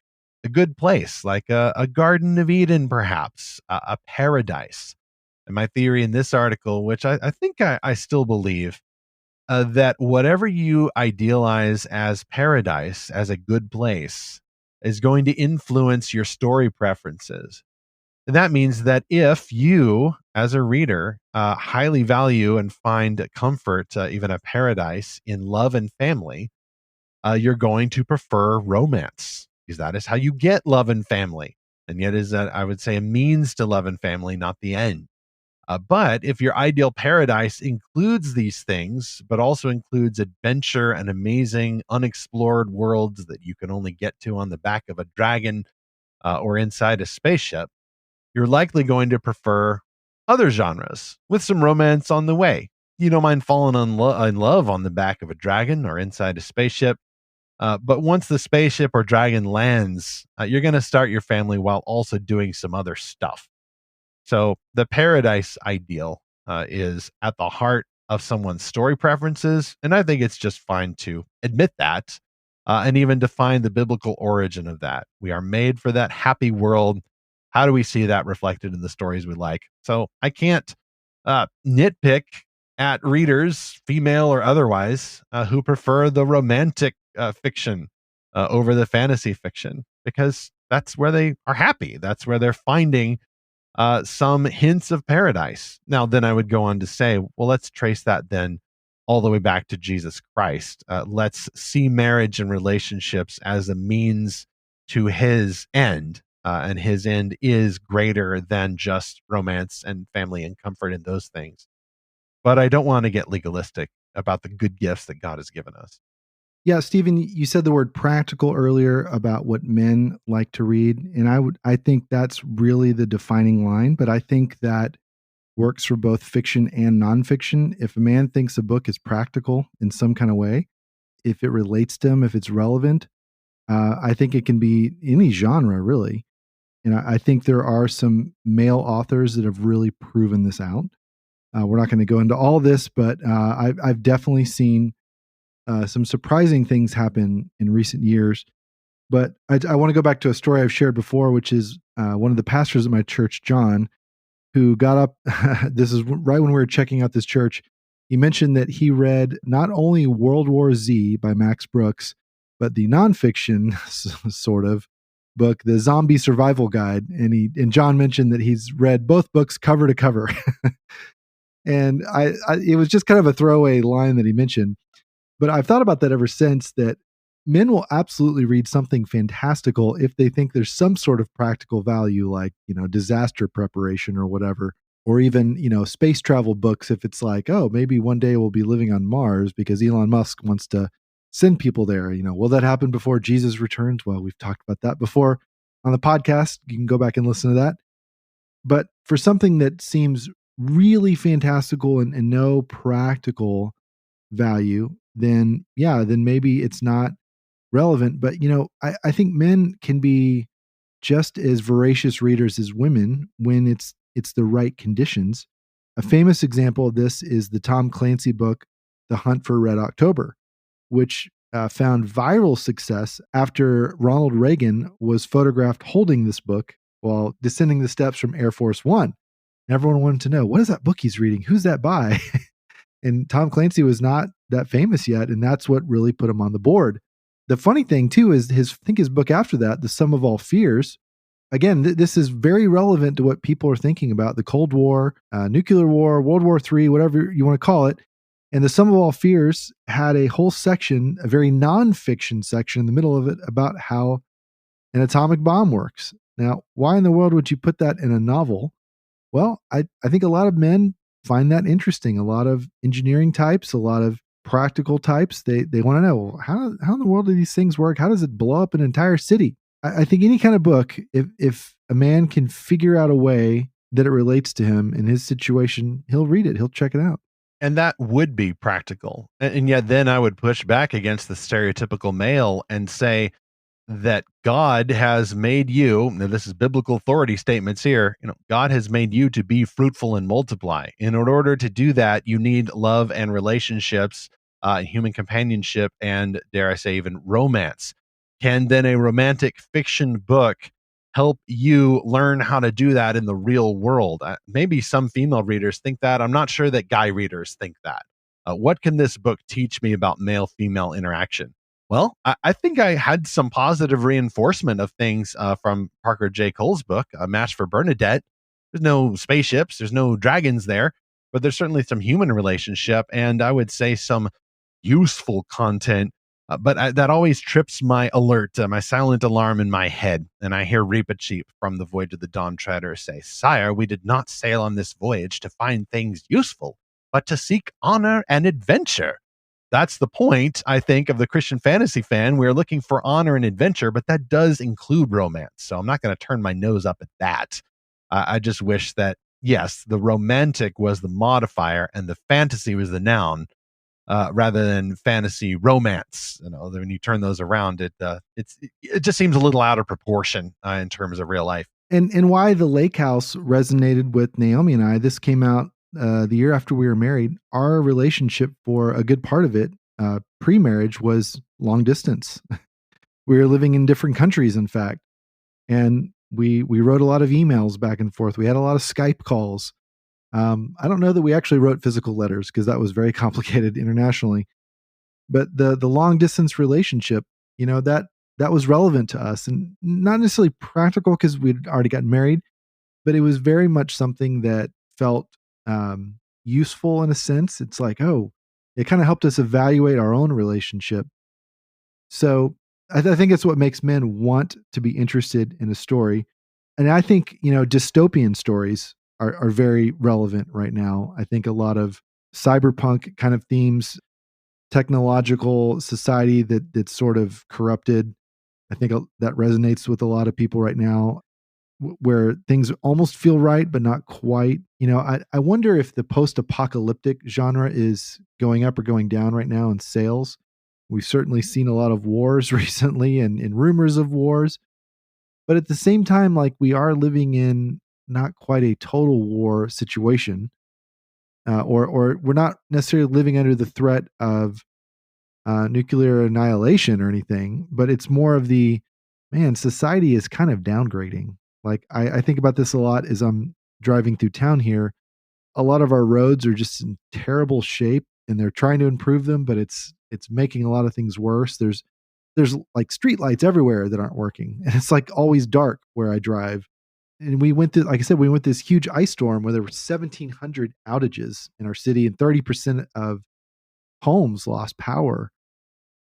a good place, like a Garden of Eden, perhaps, a paradise. And my theory in this article, which I think I still believe, that whatever you idealize as paradise, as a good place, is going to influence your story preferences. And that means that if you, as a reader, highly value and find comfort, even a paradise, in love and family, you're going to prefer romance, because that is how you get love and family. And yet is that, I would say, a means to love and family, not the end. But if your ideal paradise includes these things, but also includes adventure and amazing unexplored worlds that you can only get to on the back of a dragon or inside a spaceship, you're likely going to prefer other genres with some romance on the way. You don't mind falling in love on the back of a dragon or inside a spaceship. But once the spaceship or dragon lands, you're going to start your family while also doing some other stuff. So the paradise ideal is at the heart of someone's story preferences. And I think it's just fine to admit that and even define the biblical origin of that. We are made for that happy world. How do we see that reflected in the stories we like? So I can't nitpick at readers, female or otherwise, who prefer the romantic fiction over the fantasy fiction, because that's where they are happy. That's where they're finding some hints of paradise. Now, then I would go on to say, well, let's trace that then all the way back to Jesus Christ. Let's see marriage and relationships as a means to his end. And his end is greater than just romance and family and comfort and those things. But I don't want to get legalistic about the good gifts that God has given us. Yeah, Stephen, you said the word practical earlier about what men like to read, and I think that's really the defining line, but I think that works for both fiction and nonfiction. If a man thinks a book is practical in some kind of way, if it relates to him, if it's relevant, I think it can be any genre, really. And I think there are some male authors that have really proven this out. We're not going to go into all this, but I've definitely seen some surprising things happen in recent years. But I want to go back to a story I've shared before, which is one of the pastors at my church, John, who got up. This is right when we were checking out this church. He mentioned that he read not only World War Z by Max Brooks, but the nonfiction sort of book, The Zombie Survival Guide. And John mentioned that he's read both books cover to cover. And it was just kind of a throwaway line that he mentioned. But I've thought about that ever since, that men will absolutely read something fantastical if they think there's some sort of practical value, like, disaster preparation or whatever, or even, space travel books. If it's like, oh, maybe one day we'll be living on Mars because Elon Musk wants to send people there. Will that happen before Jesus returns? Well, we've talked about that before on the podcast. You can go back and listen to that. But for something that seems really fantastical and no practical value, then yeah, then maybe it's not relevant. But I think men can be just as voracious readers as women when it's the right conditions. A famous example of this is the Tom Clancy book, The Hunt for Red October, which found viral success after Ronald Reagan was photographed holding this book while descending the steps from Air Force One. And everyone wanted to know, what is that book he's reading? Who's that by? And Tom Clancy was not that famous yet, and that's what really put him on the board. The funny thing too is his book after that, The Sum of All Fears. Again, this is very relevant to what people are thinking about the Cold War, nuclear war, World War III, whatever you want to call it. And The Sum of All Fears had a whole section, a very nonfiction section in the middle of it about how an atomic bomb works. Now, why in the world would you put that in a novel? Well, I think a lot of men find that interesting. A lot of engineering types, a lot of practical types, they want to know, well, how in the world do these things work? How does it blow up an entire city? I think any kind of book, if a man can figure out a way that it relates to him in his situation, he'll read it. He'll check it out. And that would be practical. And yet then I would push back against the stereotypical male and say that God has made you, now this is biblical authority statements here, God has made you to be fruitful and multiply. And in order to do that, you need love and relationships, human companionship, and dare I say, even romance. Can then a romantic fiction book help you learn how to do that in the real world? Maybe some female readers think that. I'm not sure that guy readers think that. What can this book teach me about male-female interaction? Well, I think I had some positive reinforcement of things from Parker J. Cole's book, A Match for Bernadette. There's no spaceships, there's no dragons there, but there's certainly some human relationship, and I would say some useful content. But that always trips my alert, my silent alarm in my head. And I hear Reepicheep from the Voyage of the Dawn Treader say, "Sire, we did not sail on this voyage to find things useful, but to seek honor and adventure." That's the point, I think, of the Christian fantasy fan. We're looking for honor and adventure, but that does include romance. So I'm not going to turn my nose up at that. I just wish that, yes, the romantic was the modifier and the fantasy was the noun. Rather than fantasy romance, when you turn those around, it just seems a little out of proportion in terms of real life. And why the Lake House resonated with Naomi and I. This came out the year after we were married. Our relationship for a good part of it, pre-marriage, was long distance. We were living in different countries, in fact, and we wrote a lot of emails back and forth. We had a lot of Skype calls. I don't know that we actually wrote physical letters because that was very complicated internationally. But the long distance relationship, that was relevant to us, and not necessarily practical because we'd already gotten married, but it was very much something that felt useful in a sense. It's like, oh, it kind of helped us evaluate our own relationship. So I think it's what makes men want to be interested in a story. And I think, dystopian stories are very relevant right now. I think a lot of cyberpunk kind of themes, technological society that's sort of corrupted. I think that resonates with a lot of people right now, where things almost feel right, but not quite. I wonder if the post-apocalyptic genre is going up or going down right now in sales. We've certainly seen a lot of wars recently and rumors of wars. But at the same time, like, we are living in not quite a total war situation, or we're not necessarily living under the threat of nuclear annihilation or anything, but it's more of society is kind of downgrading. Like, I think about this a lot as I'm driving through town here. A lot of our roads are just in terrible shape, and they're trying to improve them, but it's making a lot of things worse. There's like street lights everywhere that aren't working, and it's like always dark where I drive. And we went through, like I said, we went this huge ice storm where there were 1,700 outages in our city, and 30% of homes lost power.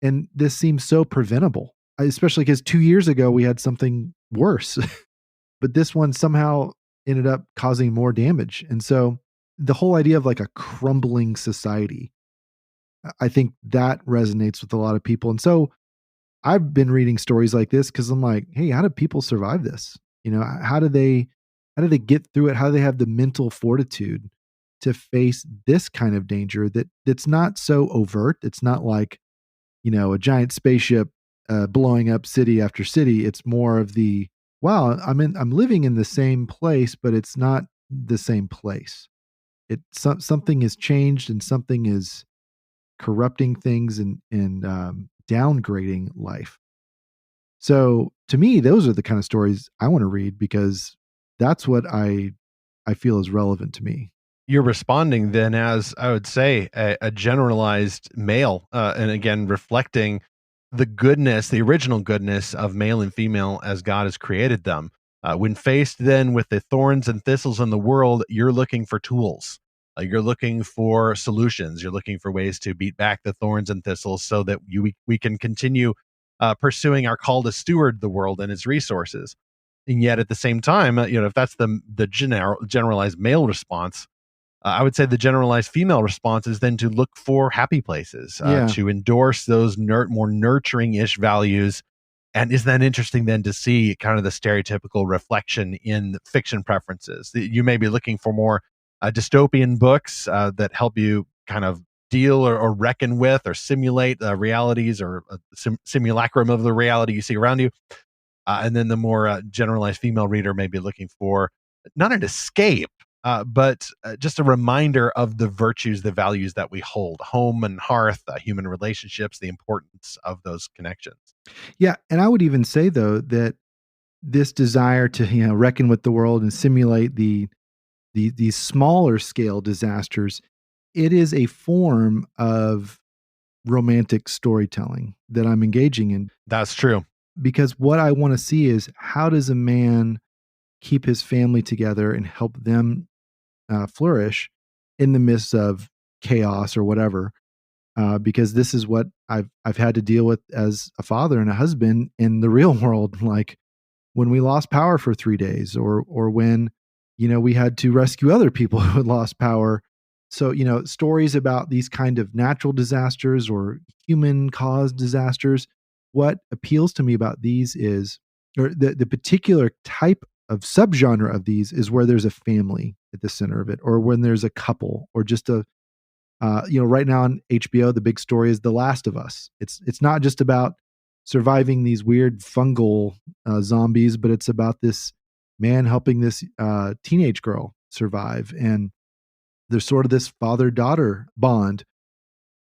And this seems so preventable, especially because 2 years ago we had something worse, but this one somehow ended up causing more damage. And so the whole idea of like a crumbling society, I think that resonates with a lot of people. And so I've been reading stories like this because I'm like, hey, how do people survive this? How do they get through it? How do they have the mental fortitude to face this kind of danger that's not so overt? It's not like, a giant spaceship blowing up city after city. It's more of the, wow, I'm living in the same place, but it's not the same place. Something has changed and something is corrupting things and downgrading life. So to me, those are the kind of stories I want to read because that's what I feel is relevant to me. You're responding then as, I would say, a generalized male, and again, reflecting the goodness, the original goodness of male and female as God has created them. When faced then with the thorns and thistles in the world, you're looking for tools. You're looking for solutions. You're looking for ways to beat back the thorns and thistles so that we can continue pursuing our call to steward the world and its resources. And yet, at the same time, if that's the generalized male response, I would say the generalized female response is then to look for happy places, Yeah. to endorse those more nurturing-ish values. And isn't that interesting then to see kind of the stereotypical reflection in fiction preferences? You may be looking for more dystopian books that help you kind of deal or reckon with or simulate realities or a simulacrum of the reality you see around you. And then the more generalized female reader may be looking for not an escape, but just a reminder of the virtues, the values that we hold, home and hearth, human relationships, the importance of those connections. Yeah. And I would even say, though, that this desire to reckon with the world and simulate these smaller scale disasters, it is a form of romantic storytelling that I'm engaging in. That's true. Because what I want to see is, how does a man keep his family together and help them flourish in the midst of chaos or whatever? Because this is what I've had to deal with as a father and a husband in the real world. Like when we lost power for 3 days, or when we had to rescue other people who had lost power. So stories about these kind of natural disasters or human caused disasters. What appeals to me about these is, or the particular type of subgenre of these is where there's a family at the center of it, or when there's a couple, or just a right now on HBO, the big story is The Last of Us. It's not just about surviving these weird fungal zombies, but it's about this man helping this teenage girl survive, and there's sort of this father-daughter bond.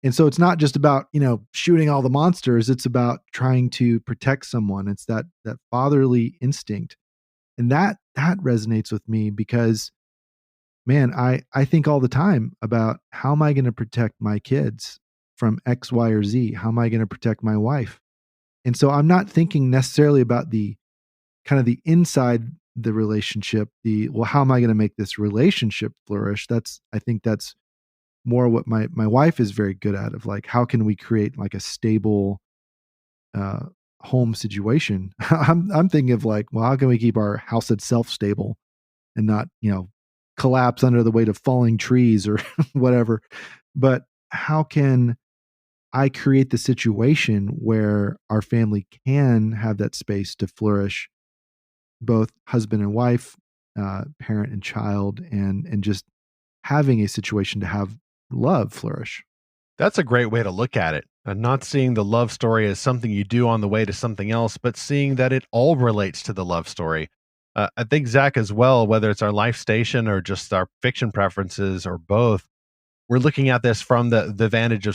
And so it's not just about shooting all the monsters. It's about trying to protect someone. It's that fatherly instinct, and that resonates with me because, man, I think all the time about, how am I going to protect my kids from X, Y, or Z? How am I going to protect my wife? And so I'm not thinking necessarily about the kind of the inside the relationship, well, how am I going to make this relationship flourish? I think that's more what my wife is very good at, of like, how can we create like a stable uh home situation? I'm thinking of like, well, how can we keep our house itself stable and not, collapse under the weight of falling trees or whatever. But how can I create the situation where our family can have that space to flourish, both husband and wife, parent and child, and just having a situation to have love flourish. That's a great way to look at it. And not seeing the love story as something you do on the way to something else, but seeing that it all relates to the love story. I think, Zach, as well, whether it's our life station or just our fiction preferences or both, we're looking at this from the vantage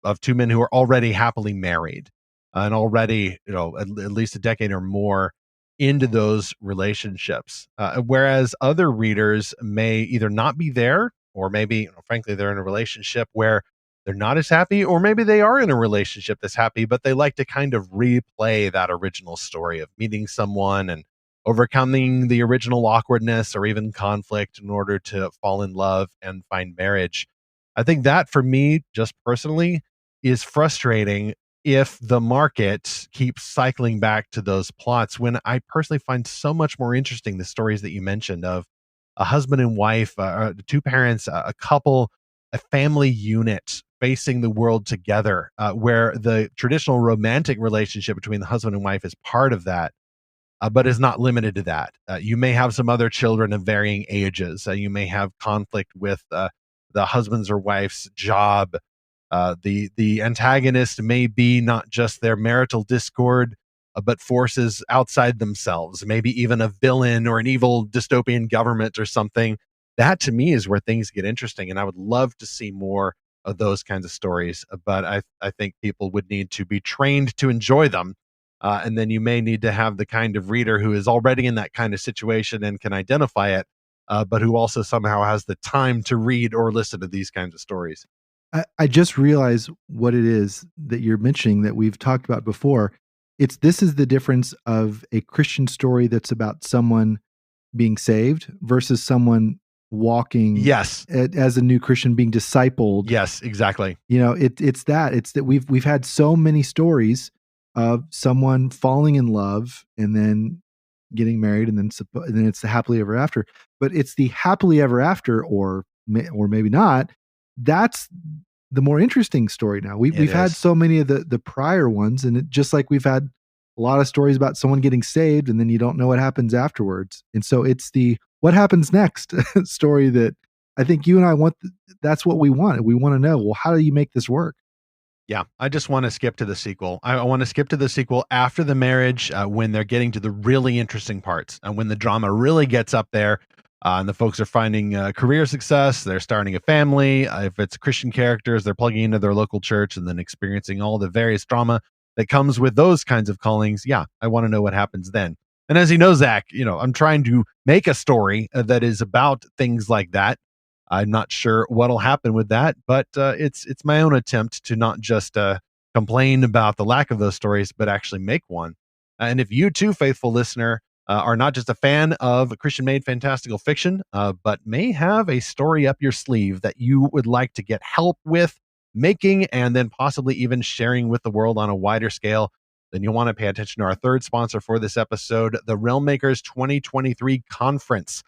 of two men who are already happily married, and already, at least a decade or more into those relationships. Whereas other readers may either not be there, or maybe, frankly, they're in a relationship where they're not as happy, or maybe they are in a relationship that's happy, but they like to kind of replay that original story of meeting someone and overcoming the original awkwardness or even conflict in order to fall in love and find marriage. I think that, for me, just personally, is frustrating if the market keeps cycling back to those plots, when I personally find so much more interesting the stories that you mentioned of a husband and wife, two parents, a couple, a family unit facing the world together, where the traditional romantic relationship between the husband and wife is part of that, but is not limited to that. You may have some other children of varying ages. You may have conflict with the husband's or wife's job. The antagonist may be not just their marital discord, but forces outside themselves, maybe even a villain or an evil dystopian government or something. That to me is where things get interesting, and I would love to see more of those kinds of stories. But I think people would need to be trained to enjoy them. And then you may need to have the kind of reader who is already in that kind of situation and can identify it, but who also somehow has the time to read or listen to these kinds of stories. I just realized what it is that you're mentioning that we've talked about before. This is the difference of a Christian story that's about someone being saved versus someone walking Yes. As a new Christian being discipled. Yes, exactly. It's that we've had so many stories of someone falling in love and then getting married and then it's the happily ever after. But it's the happily ever after, or maybe not. That's the more interesting story now. We've had so many of the prior ones, and just like we've had a lot of stories about someone getting saved and then you don't know what happens afterwards. And so it's the what happens next story that I think you and I want. That's what we want. We want to know, well, how do you make this work? Yeah, I just want to skip to the sequel. I want to skip to the sequel after the marriage, when they're getting to the really interesting parts, and when the drama really gets up there, and the folks are finding career success, they're starting a family. If it's Christian characters, they're plugging into their local church and then experiencing all the various drama that comes with those kinds of callings. Yeah, I want to know what happens then. And as you know, Zach, I'm trying to make a story that is about things like that. I'm not sure what'll happen with that, but it's my own attempt to not just complain about the lack of those stories, but actually make one. And if you too, faithful listener, are not just a fan of Christian-made fantastical fiction, but may have a story up your sleeve that you would like to get help with making and then possibly even sharing with the world on a wider scale, then you'll want to pay attention to our third sponsor for this episode, the Realm Makers 2023 Conference.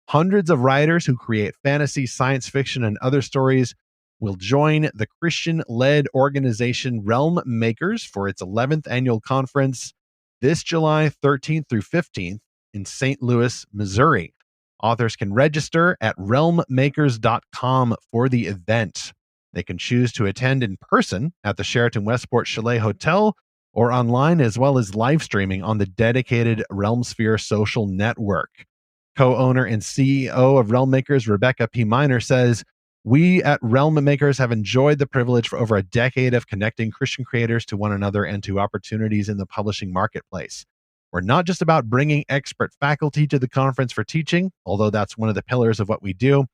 Hundreds of writers who create fantasy, science fiction, and other stories will join the Christian-led organization Realm Makers for its 11th annual conference this July 13th through 15th in St. Louis, Missouri. Authors can register at realmmakers.com for the event. They can choose to attend in person at the Sheraton Westport Chalet Hotel or online, as well as live streaming on the dedicated Realmsphere social network. Co-owner and CEO of Realm Makers, Rebecca P. Miner, says, "We at Realm Makers have enjoyed the privilege for over a decade of connecting Christian creators to one another and to opportunities in the publishing marketplace. We're not just about bringing expert faculty to the conference for teaching, although that's one of the pillars of what we do.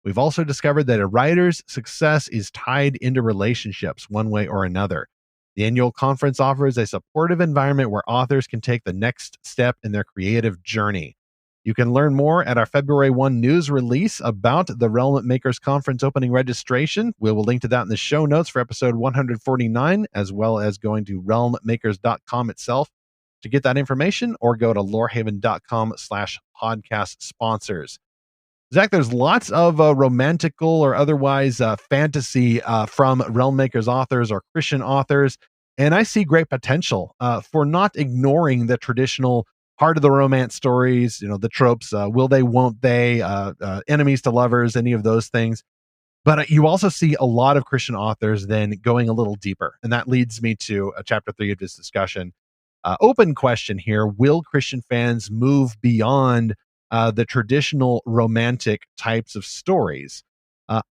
We've also discovered that a writer's success is tied into relationships one way or another. The annual conference offers a supportive environment where authors can take the next step in their creative journey. You can learn more at our February 1 news release about the Realm Makers Conference opening registration. We will link to that in the show notes for episode 149, as well as going to realmmakers.com itself to get that information, or go to lorehaven.com/podcast sponsors. Zach, there's lots of romantical or otherwise fantasy from Realm Makers authors or Christian authors, and I see great potential for not ignoring the traditional part of the romance stories, the tropes, will they, won't they, enemies to lovers, any of those things. But you also see a lot of Christian authors then going a little deeper. And that leads me to chapter 3 of this discussion. Open question here. Will Christian fans move beyond the traditional romantic types of stories?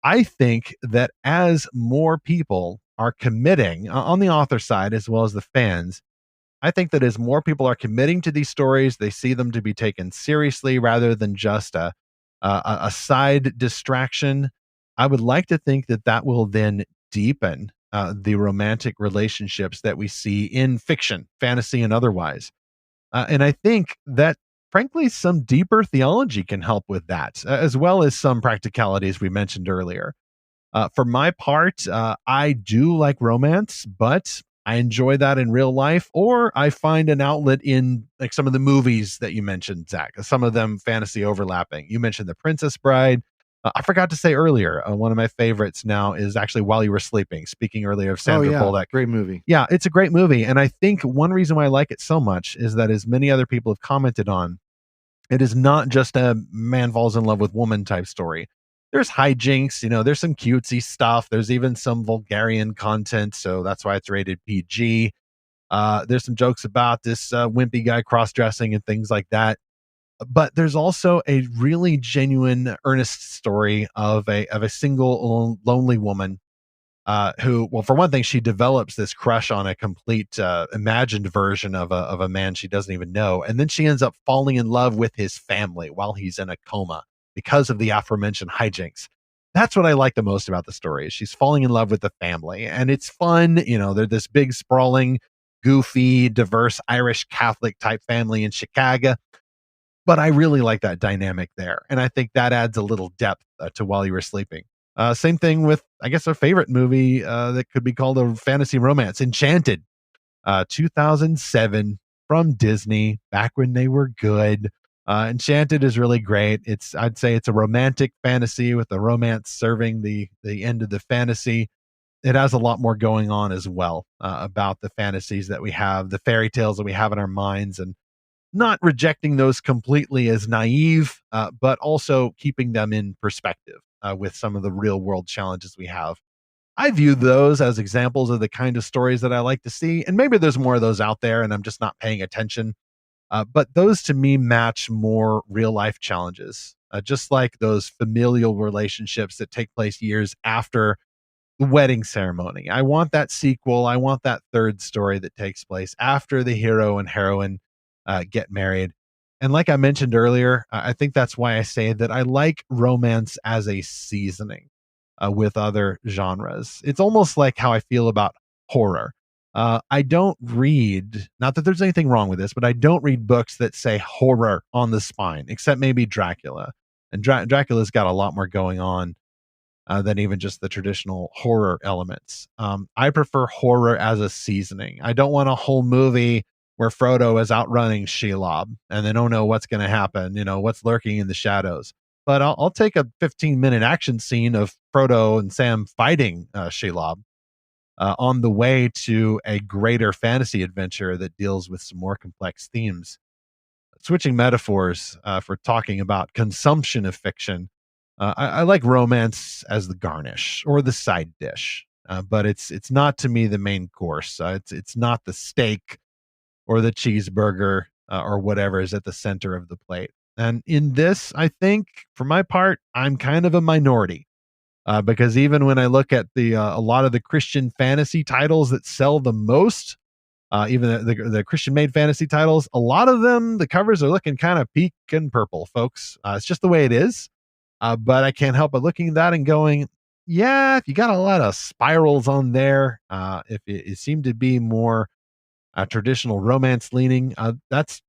I think that as more people are committing on the author side, as well as the fans, I think that as more people are committing to these stories, they see them to be taken seriously rather than just a side distraction. I would like to think that that will then deepen the romantic relationships that we see in fiction, fantasy, and otherwise. And I think that, frankly, some deeper theology can help with that, as well as some practicalities we mentioned earlier. For my part, I do like romance, but I enjoy that in real life, or I find an outlet in like some of the movies that you mentioned, Zach. Some of them fantasy overlapping. You mentioned The Princess Bride. I forgot to say earlier, one of my favorites now is actually While You Were Sleeping. Speaking earlier of Oh Sandra yeah, Bullock. great movie. Yeah, it's a great movie. And I think one reason why I like it so much is that, as many other people have commented on, it is not just a man falls in love with woman type story. There's hijinks, there's some cutesy stuff. There's even some vulgarian content. So that's why it's rated PG. There's some jokes about this wimpy guy cross dressing and things like that. But there's also a really genuine, earnest story of a single lonely woman who, well, for one thing, she develops this crush on a complete imagined version of a man she doesn't even know, and then she ends up falling in love with his family while he's in a coma because of the aforementioned hijinks. That's what I like the most about the story. Is she's falling in love with the family, and it's fun. They're this big, sprawling, goofy, diverse Irish Catholic type family in Chicago. But I really like that dynamic there, and I think that adds a little depth to While You Were Sleeping. Same thing with, I guess, a favorite movie that could be called a fantasy romance, Enchanted, 2007 from Disney, back when they were good. Enchanted is really great. I'd say it's a romantic fantasy with the romance serving the end of the fantasy. It has a lot more going on as well about the fantasies that we have, the fairy tales that we have in our minds, and not rejecting those completely as naive, but also keeping them in perspective with some of the real world challenges we have. I view those as examples of the kind of stories that I like to see. And maybe there's more of those out there and I'm just not paying attention. But those to me match more real life challenges, just like those familial relationships that take place years after the wedding ceremony. I want that sequel. I want that third story that takes place after the hero and heroine get married. And like I mentioned earlier, I think that's why I say that I like romance as a seasoning with other genres. It's almost like how I feel about horror. I don't read, not that there's anything wrong with this, but I don't read books that say horror on the spine, except maybe Dracula. And Dracula's got a lot more going on than even just the traditional horror elements. I prefer horror as a seasoning. I don't want a whole movie where Frodo is outrunning Shelob and they don't know what's going to happen, what's lurking in the shadows. But I'll take a 15-minute action scene of Frodo and Sam fighting Shelob on the way to a greater fantasy adventure that deals with some more complex themes. Switching metaphors for talking about consumption of fiction, I like romance as the garnish or the side dish, but it's not to me the main course. It's not the steak or the cheeseburger or whatever is at the center of the plate. And in this, I think for my part, I'm kind of a minority because even when I look at a lot of the Christian fantasy titles that sell the most, even the Christian made fantasy titles, a lot of them, the covers are looking kind of pink and purple, folks. It's just the way it is. But I can't help but looking at that and going, yeah, if you got a lot of spirals on there, if it seemed to be more traditional romance leaning, that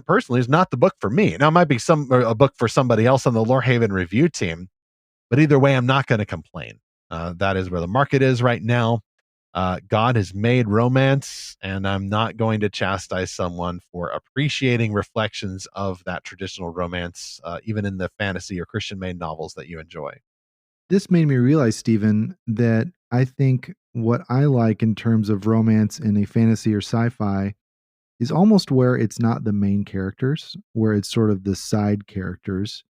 personally is not the book for me. Now, it might be a book for somebody else on the Lorehaven review team, but either way, I'm not going to complain. That is where the market is right now. God has made romance, and I'm not going to chastise someone for appreciating reflections of that traditional romance, even in the fantasy or Christian made novels that you enjoy. This made me realize, Stephen, that I think what I like in terms of romance in a fantasy or sci-fi is almost where it's not the main characters, where it's sort of the side characters.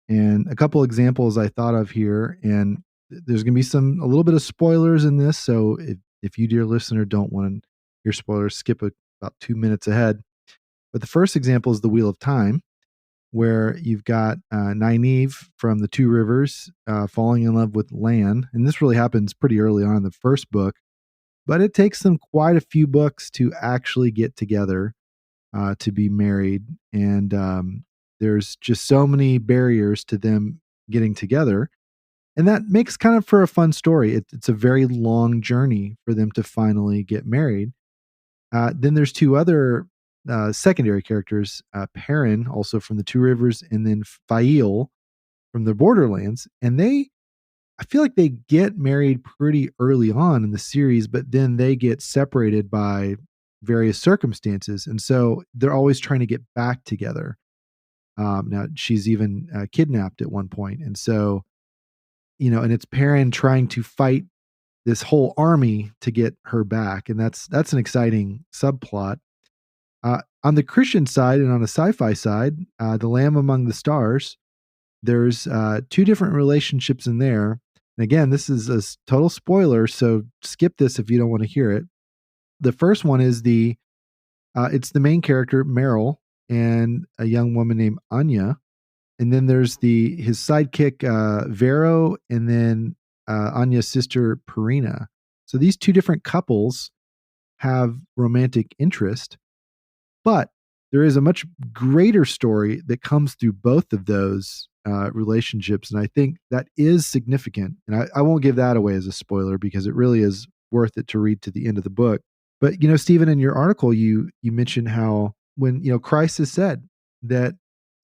And a couple examples I thought of here, and there's going to be a little bit of spoilers in this. So if you, dear listener, don't want to hear spoilers, skip about 2 minutes ahead. But the first example is the Wheel of Time, where you've got Nynaeve from the Two Rivers falling in love with Lan. And this really happens pretty early on in the first book, but it takes them quite a few books to actually get together to be married. And there's just so many barriers to them getting together. And that makes kind of for a fun story. It's a very long journey for them to finally get married. Then there's two other secondary characters, Perrin, also from the Two Rivers, and then Fail from the Borderlands. And they I feel like they get married pretty early on in the series, but then they get separated by various circumstances. And so they're always trying to get back together. Now, she's even kidnapped at one point. And so, and it's Perrin trying to fight this whole army to get her back. And that's an exciting subplot. On the Christian side and on the sci-fi side, The Lamb Among the Stars, there's two different relationships in there. And again, this is a total spoiler, so skip this if you don't want to hear it. The first one is it's the main character Meryl and a young woman named Anya, and then there's his sidekick Vero, and then Anya's sister Perina. So these two different couples have romantic interest, but there is a much greater story that comes through both of those relationships. And I think that is significant. And I won't give that away as a spoiler because it really is worth it to read to the end of the book. But, Stephen, in your article, you mentioned how when, Christ has said that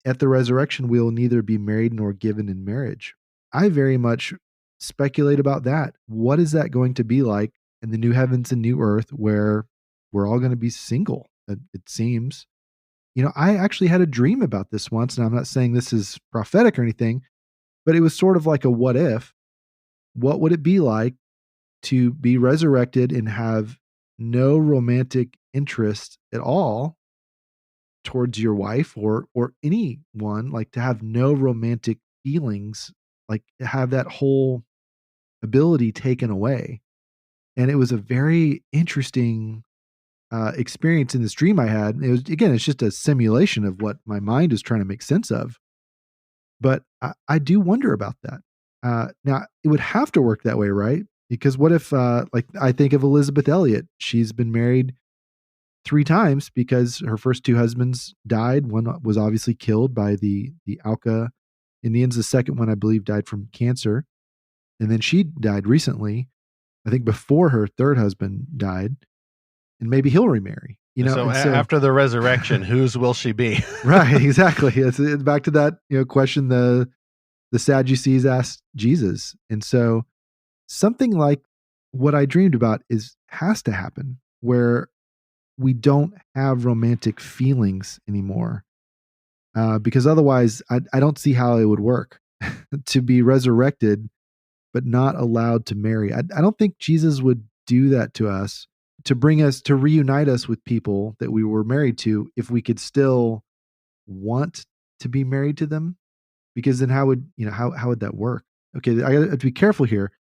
at the resurrection, we'll neither be married nor given in marriage. I very much speculate about that. What is that going to be like in the new heavens and new earth where we're all going to be single? It seems. I actually had a dream about this once, and I'm not saying this is prophetic or anything, but it was sort of like a what if. What would it be like to be resurrected and have no romantic interest at all towards your wife or anyone, like to have no romantic feelings, like have that whole ability taken away? And it was a very interesting experience in this dream I had. It was, again, it's just a simulation of what my mind is trying to make sense of. But I do wonder about that. Now, it would have to work that way, right? Because what if, like, I think of Elizabeth Elliot. She's been married 3 times because her first 2 husbands died. One was obviously killed by the Auca Indians. The second one, I believe, died from cancer. And then she died recently, I think before her 3rd husband died. And maybe he'll remarry. So after the resurrection, whose will she be? Right, exactly. It's back to that question the Sadducees asked Jesus. And so something like what I dreamed about has to happen, where we don't have romantic feelings anymore, because otherwise I don't see how it would work to be resurrected but not allowed to marry. I don't think Jesus would do that to us, to reunite us with people that we were married to, if we could still want to be married to them. Because then how would that work? Okay, I got to be careful here.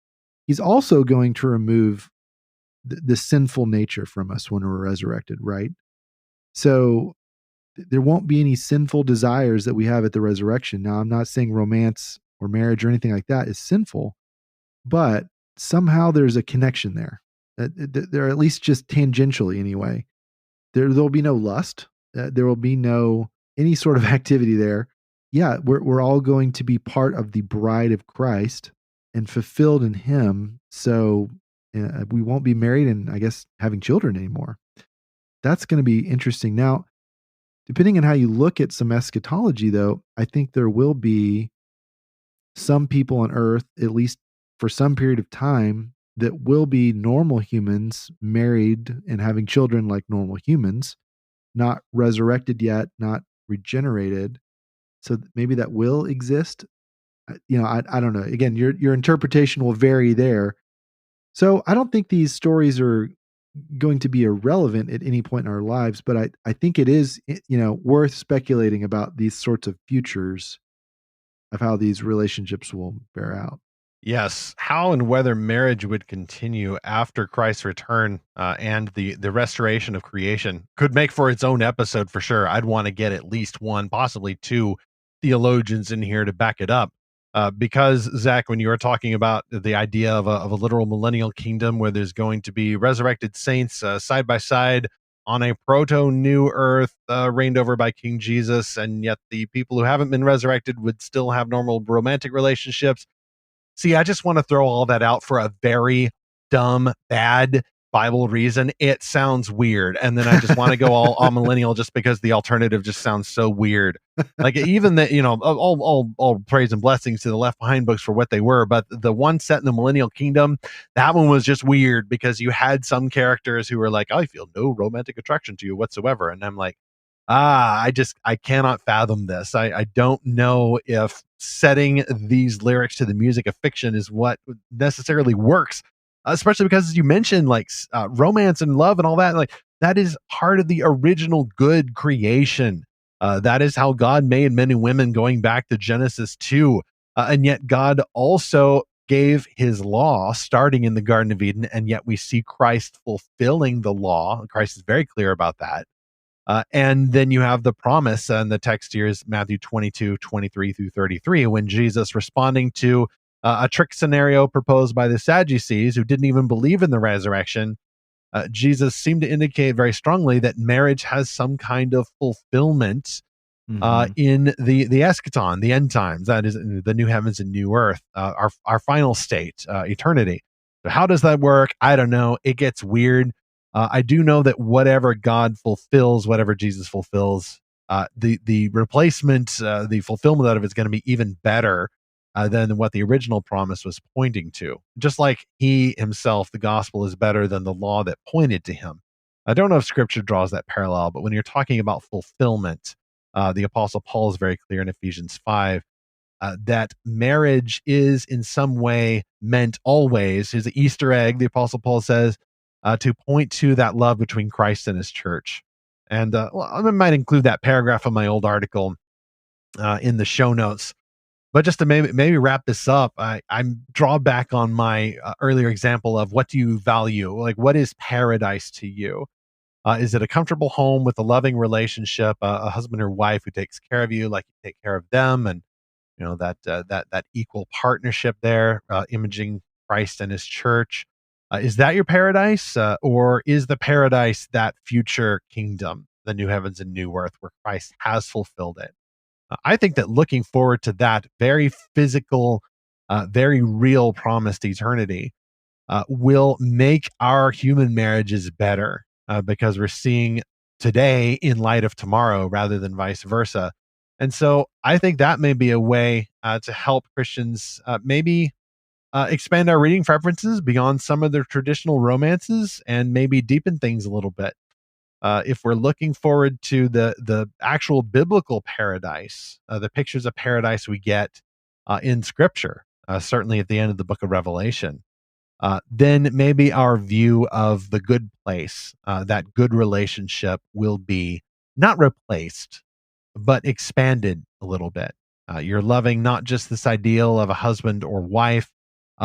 He's also going to remove the sinful nature from us when we're resurrected, right? So there won't be any sinful desires that we have at the resurrection. Now, I'm not saying romance or marriage or anything like that is sinful, but somehow there's a connection there. They're at least just tangentially anyway. There'll be no lust. There will be no any sort of activity there. Yeah, we're all going to be part of the bride of Christ and fulfilled in Him. So we won't be married and, I guess, having children anymore. That's going to be interesting. Now, depending on how you look at some eschatology, though, I think there will be some people on earth, at least for some period of time, that will be normal humans, married and having children like normal humans, not resurrected yet, not regenerated. So maybe that will exist. I don't know. Again, your interpretation will vary there. So I don't think these stories are going to be irrelevant at any point in our lives, but I think it is, worth speculating about these sorts of futures of how these relationships will bear out. Yes, how and whether marriage would continue after Christ's return and the restoration of creation could make for its own episode for sure. I'd want to get at least 1, possibly 2 theologians in here to back it up. Because, Zach, when you were talking about the idea of a literal millennial kingdom where there's going to be resurrected saints side by side on a proto-new earth reigned over by King Jesus, and yet the people who haven't been resurrected would still have normal romantic relationships. See, I just want to throw all that out for a very dumb, bad Bible reason, it sounds weird. And then I just want to go all millennial just because the alternative just sounds so weird. Like even that, all praise and blessings to the Left Behind books for what they were. But the one set in the Millennial Kingdom, that one was just weird because you had some characters who were like, I feel no romantic attraction to you whatsoever. And I'm like, I cannot fathom this. I don't know if setting these lyrics to the music of fiction is what necessarily works, especially because, as you mentioned, like romance and love and all that, like that is part of the original good creation. That is how God made men and women going back to Genesis 2. And yet God also gave his law starting in the Garden of Eden. And yet we see Christ fulfilling the law. Christ is very clear about that. And then you have the promise, and the text here is Matthew 22:23-33, when Jesus, responding to a trick scenario proposed by the Sadducees, who didn't even believe in the resurrection, Jesus seemed to indicate very strongly that marriage has some kind of fulfillment in the eschaton, the end times, that is the new heavens and new earth, our final state, eternity. So how does that work? I don't know. It gets weird. I do know that whatever God fulfills, whatever Jesus fulfills, the replacement, the fulfillment out of it is going to be even better than what the original promise was pointing to. Just like he himself, the gospel is better than the law that pointed to him. I don't know if Scripture draws that parallel, but when you're talking about fulfillment, the Apostle Paul is very clear in Ephesians 5 that marriage is in some way meant always, is an Easter egg, the Apostle Paul says, to point to that love between Christ and his church. And I might include that paragraph of my old article in the show notes. But just to maybe wrap this up, I draw back on my earlier example of what do you value? Like, what is paradise to you? Is it a comfortable home with a loving relationship, a husband or wife who takes care of you like you take care of them, and that equal partnership there, imaging Christ and his church? Is that your paradise, or is the paradise that future kingdom, the new heavens and new earth, where Christ has fulfilled it? I think that looking forward to that very physical, very real promised eternity will make our human marriages better because we're seeing today in light of tomorrow rather than vice versa. And so I think that may be a way to help Christians maybe expand our reading preferences beyond some of their traditional romances and maybe deepen things a little bit. If we're looking forward to the actual biblical paradise, the pictures of paradise we get in Scripture, certainly at the end of the book of Revelation, then maybe our view of the good place, that good relationship, will be not replaced, but expanded a little bit. You're loving not just this ideal of a husband or wife,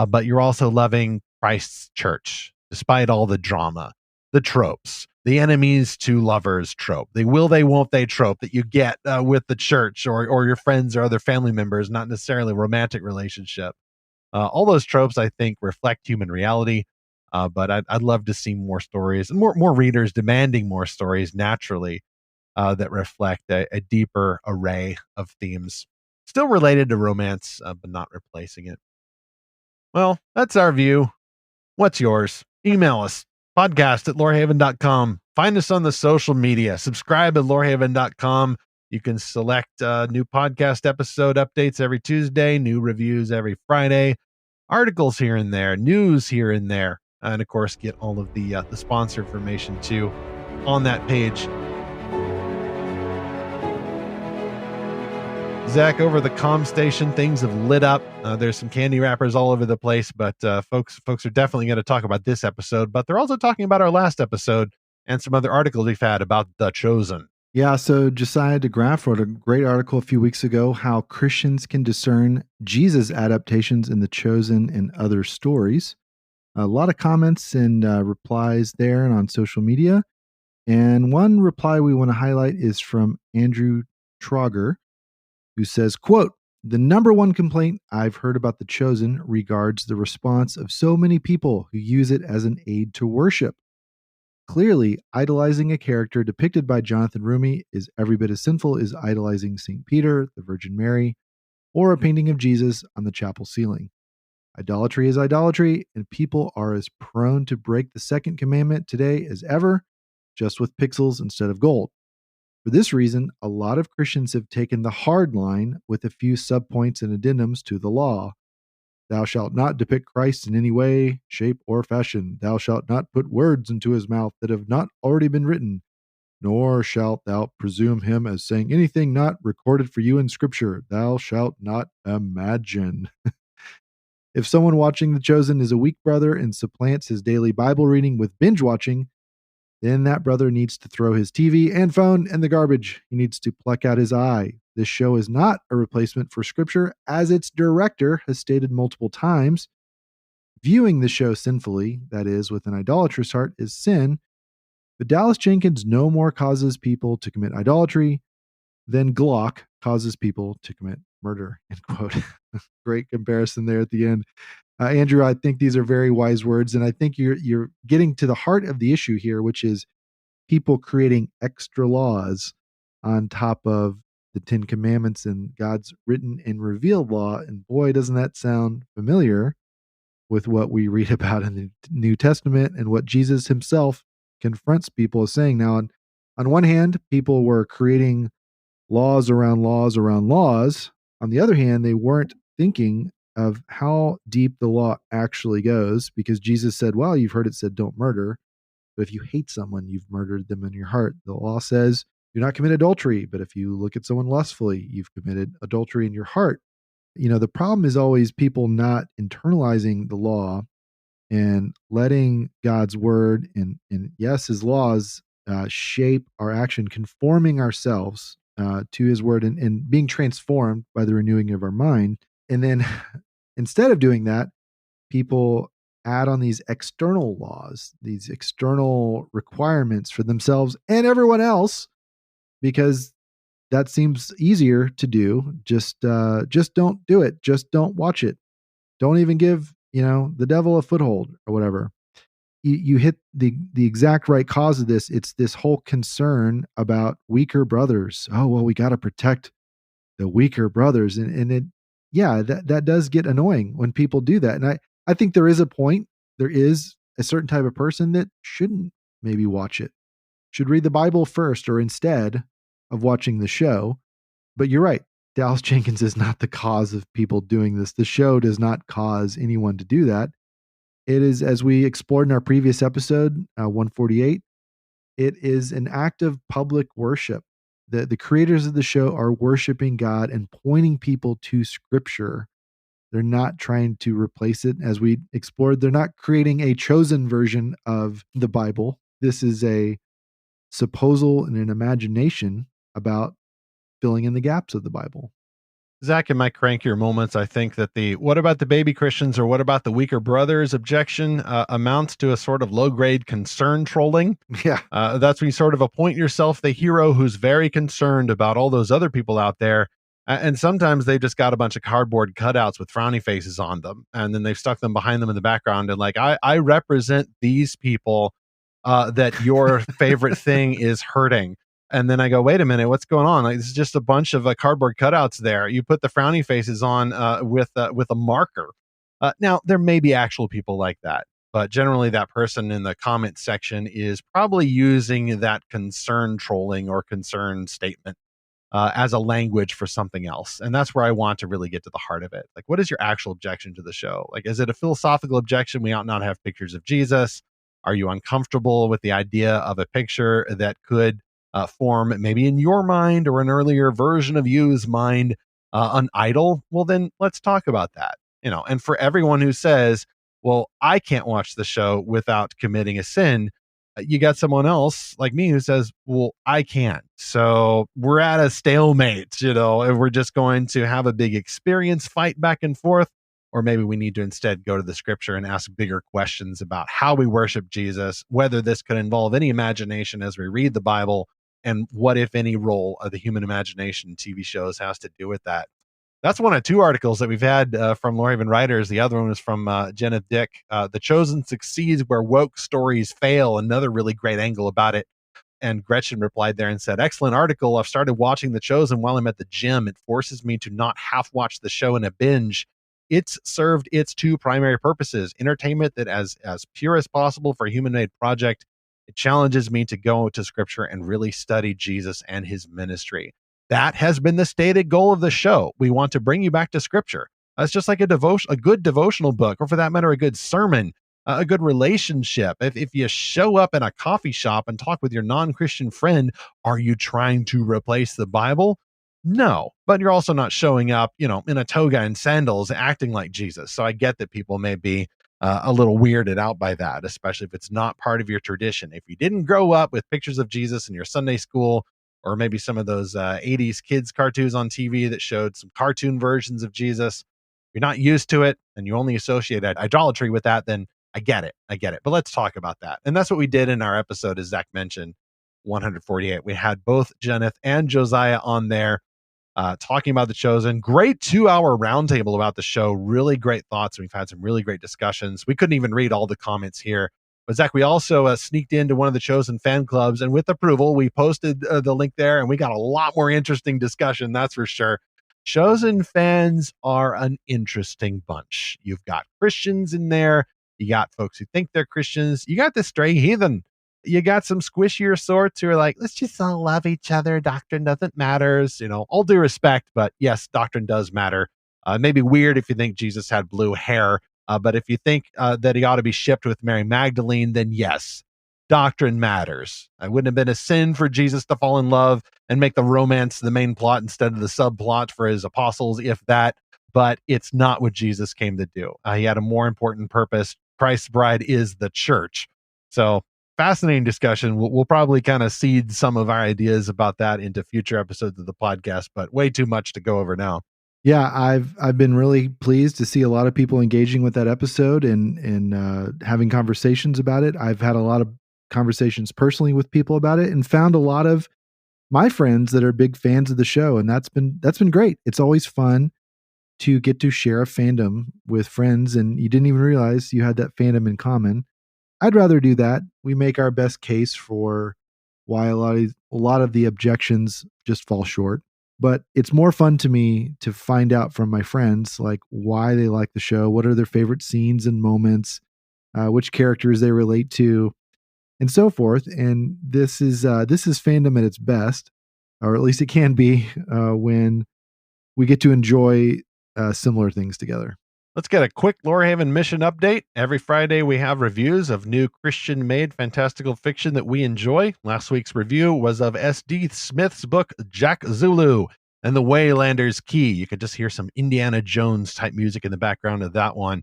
but you're also loving Christ's church, despite all the drama, the tropes, the enemies to lovers trope, the will they, won't they trope that you get with the church or your friends or other family members, not necessarily a romantic relationship. All those tropes, I think, reflect human reality. But I'd love to see more stories and more readers demanding more stories naturally that reflect a deeper array of themes, still related to romance, but not replacing it. Well, that's our view. What's yours? Email us, podcast@lorehaven.com. Find us on the social media. Subscribe at lorehaven.com. You can select new podcast episode updates every Tuesday, new reviews every Friday, articles here and there, news here and there, and of course, get all of the sponsor information too on that page. Zach, over the comm station, things have lit up. There's some candy wrappers all over the place, but folks are definitely going to talk about this episode. But they're also talking about our last episode and some other articles we've had about The Chosen. Yeah, so Josiah DeGraff wrote a great article a few weeks ago, how Christians can discern Jesus adaptations in The Chosen and other stories. A lot of comments and replies there and on social media. And one reply we want to highlight is from Andrew Trauger, who says, quote, "The number one complaint I've heard about The Chosen regards the response of so many people who use it as an aid to worship. Clearly, idolizing a character depicted by Jonathan Rumi is every bit as sinful as idolizing St. Peter, the Virgin Mary, or a painting of Jesus on the chapel ceiling. Idolatry is idolatry, and people are as prone to break the second commandment today as ever, just with pixels instead of gold. For this reason, a lot of Christians have taken the hard line with a few subpoints and addendums to the law. Thou shalt not depict Christ in any way, shape, or fashion. Thou shalt not put words into his mouth that have not already been written, nor shalt thou presume him as saying anything not recorded for you in Scripture. Thou shalt not imagine. If someone watching The Chosen is a weak brother and supplants his daily Bible reading with binge watching, then that brother needs to throw his TV and phone in the garbage. He needs to pluck out his eye. This show is not a replacement for Scripture, as its director has stated multiple times. Viewing the show sinfully, that is, with an idolatrous heart, is sin. But Dallas Jenkins no more causes people to commit idolatry than Glock causes people to commit murder, end quote. Great comparison there at the end. Andrew, I think these are very wise words, and I think you're getting to the heart of the issue here, which is people creating extra laws on top of the Ten Commandments and God's written and revealed law. And boy, doesn't that sound familiar with what we read about in the New Testament and what Jesus himself confronts people as saying. Now, on one hand, people were creating laws around laws around laws. On the other hand, they weren't thinking of how deep the law actually goes, because Jesus said, well, you've heard it said, don't murder. But if you hate someone, you've murdered them in your heart. The law says, do not commit adultery. But if you look at someone lustfully, you've committed adultery in your heart. You know, the problem is always people not internalizing the law and letting God's word and yes, his laws shape our action, conforming ourselves to his word and being transformed by the renewing of our mind. And then instead of doing that, people add on these external laws, these external requirements for themselves and everyone else, because that seems easier to do. Just don't do it. Just don't watch it. Don't even give, the devil a foothold or whatever. You hit the exact right cause of this. It's this whole concern about weaker brothers. Oh, well, we got to protect the weaker brothers. And it, yeah, that does get annoying when people do that. And I think there is a point. There is a certain type of person that shouldn't maybe watch it, should read the Bible first or instead of watching the show. But you're right. Dallas Jenkins is not the cause of people doing this. The show does not cause anyone to do that. It is, as we explored in our previous episode, 148, it is an act of public worship. The creators of the show are worshiping God and pointing people to Scripture. They're not trying to replace it. As we explored, they're not creating a chosen version of the Bible. This is a supposal and an imagination about filling in the gaps of the Bible. Zach, in my crankier moments, I think that the what about the baby Christians or what about the weaker brothers objection amounts to a sort of low-grade concern trolling. Yeah. That's when you sort of appoint yourself the hero who's very concerned about all those other people out there. And sometimes they've just got a bunch of cardboard cutouts with frowny faces on them. And then they've stuck them behind them in the background. And like, I represent these people that your favorite thing is hurting. And then I go, wait a minute, what's going on? Like, this is just a bunch of cardboard cutouts there. You put the frowny faces on with a marker. Now, there may be actual people like that, but generally that person in the comment section is probably using that concern trolling or concern statement as a language for something else. And that's where I want to really get to the heart of it. Like, what is your actual objection to the show? Like, is it a philosophical objection? We ought not have pictures of Jesus. Are you uncomfortable with the idea of a picture that could form maybe in your mind or an earlier version of you's mind an idol? Well, then let's talk about that. And for everyone who says, well, I can't watch the show without committing a sin, you got someone else like me who says, well, I can't. So we're at a stalemate, and we're just going to have a big experience fight back and forth. Or maybe we need to instead go to the Scripture and ask bigger questions about how we worship Jesus, whether this could involve any imagination as we read the Bible, and what, if any, role of the human imagination in TV shows has to do with that. That's one of two articles that we've had from Lorehaven writers. The other one is from Jenna Dick. The Chosen succeeds where woke stories fail. Another really great angle about it. And Gretchen replied there and said, excellent article. I've started watching The Chosen while I'm at the gym. It forces me to not half watch the show in a binge. It's served its two primary purposes: entertainment that as pure as possible for a human-made project. It challenges me to go to scripture and really study Jesus and his ministry. That has been the stated goal of the show. We want to bring you back to scripture. It's just like a good devotional book, or for that matter, a good sermon, a good relationship. If you show up in a coffee shop and talk with your non-Christian friend, are you trying to replace the Bible? No, but you're also not showing up, in a toga and sandals acting like Jesus. So I get that people may be a little weirded out by that, especially if it's not part of your tradition. If you didn't grow up with pictures of Jesus in your Sunday school, or maybe some of those 80s kids cartoons on TV that showed some cartoon versions of Jesus, you're not used to it and you only associate idolatry with that, then I get it. But let's talk about that. And that's what we did in our episode, as Zach mentioned, 148. We had both Jeneth and Josiah on there talking about The Chosen. Great 2-hour roundtable about the show. Really great thoughts. We've had some really great discussions. We couldn't even read all the comments here. But Zach, we also sneaked into one of the Chosen fan clubs, and with approval, we posted the link there, and we got a lot more interesting discussion, that's for sure. Chosen fans are an interesting bunch. You've got Christians in there. You got folks who think they're Christians. You got the stray heathen. You got some squishier sorts who are like, let's just all love each other. Doctrine doesn't matter. All due respect, but yes, doctrine does matter. Maybe weird if you think Jesus had blue hair, but if you think that he ought to be shipped with Mary Magdalene, then yes, doctrine matters. It wouldn't have been a sin for Jesus to fall in love and make the romance the main plot instead of the subplot for his apostles, if that, but it's not what Jesus came to do. He had a more important purpose. Christ's bride is the church. So fascinating discussion. We'll probably kind of seed some of our ideas about that into future episodes of the podcast, but way too much to go over now. Yeah, I've been really pleased to see a lot of people engaging with that episode and having conversations about it. I've had a lot of conversations personally with people about it and found a lot of my friends that are big fans of the show, and that's been great. It's always fun to get to share a fandom with friends and you didn't even realize you had that fandom in common. I'd rather do that. We make our best case for why a lot of the objections just fall short. But it's more fun to me to find out from my friends like why they like the show, what are their favorite scenes and moments, which characters they relate to, and so forth. And this is fandom at its best, or at least it can be when we get to enjoy similar things together. Let's get a quick Lorehaven mission update. Every Friday, we have reviews of new Christian-made fantastical fiction that we enjoy. Last week's review was of S.D. Smith's book, Jack Zulu and the Waylander's Key. You could just hear some Indiana Jones type music in the background of that one.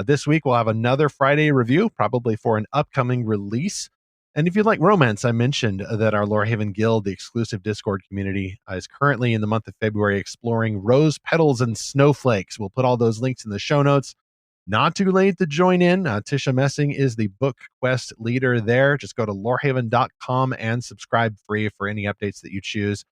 This week, we'll have another Friday review, probably for an upcoming release. And if you like romance, I mentioned that our Lorehaven Guild, the exclusive Discord community, is currently in the month of February exploring Rose Petals and Snowflakes. We'll put all those links in the show notes. Not too late to join in. Tisha Messing is the book quest leader there. Just go to lorehaven.com and subscribe free for any updates that you choose.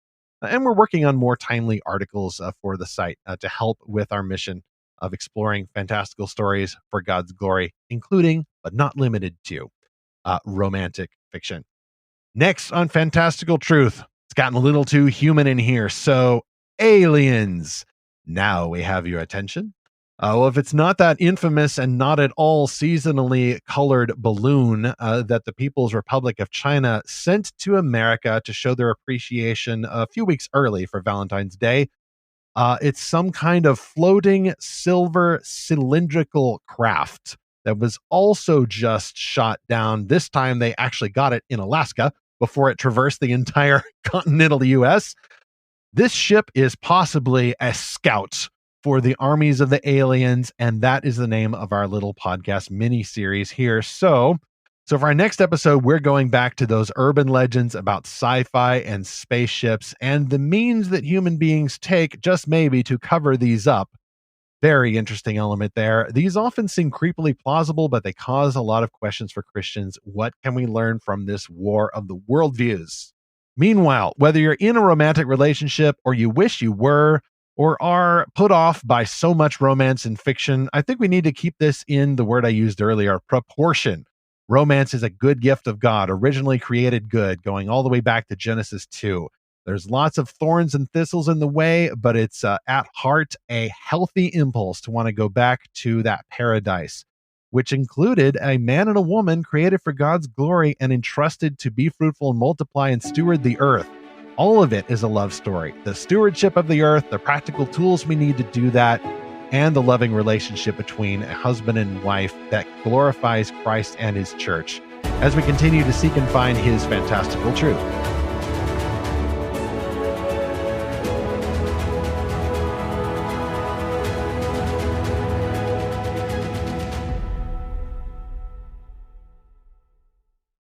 And we're working on more timely articles for the site to help with our mission of exploring fantastical stories for God's glory, including, but not limited to, romantic fiction. Next on Fantastical Truth, it's gotten a little too human in here. So, aliens. Now we have your attention. Well, if it's not that infamous and not at all seasonally colored balloon that the People's Republic of China sent to America to show their appreciation a few weeks early for Valentine's Day, it's some kind of floating silver cylindrical craft that was also just shot down. This time they actually got it in Alaska before it traversed the entire continental U.S. This ship is possibly a scout for the armies of the aliens, and that is the name of our little podcast mini-series here. So for our next episode, we're going back to those urban legends about sci-fi and spaceships and the means that human beings take, just maybe, to cover these up. Very interesting element there. These often seem creepily plausible, but they cause a lot of questions for Christians. What can we learn from this war of the worldviews? Meanwhile, whether you're in a romantic relationship or you wish you were, or are put off by so much romance in fiction, I think we need to keep this in the word I used earlier, proportion. Romance is a good gift of God, originally created good, going all the way back to Genesis 2. There's lots of thorns and thistles in the way, but it's at heart a healthy impulse to want to go back to that paradise, which included a man and a woman created for God's glory and entrusted to be fruitful and multiply and steward the earth. All of it is a love story. The stewardship of the earth, the practical tools we need to do that, and the loving relationship between a husband and wife that glorifies Christ and his church as we continue to seek and find his fantastical truth.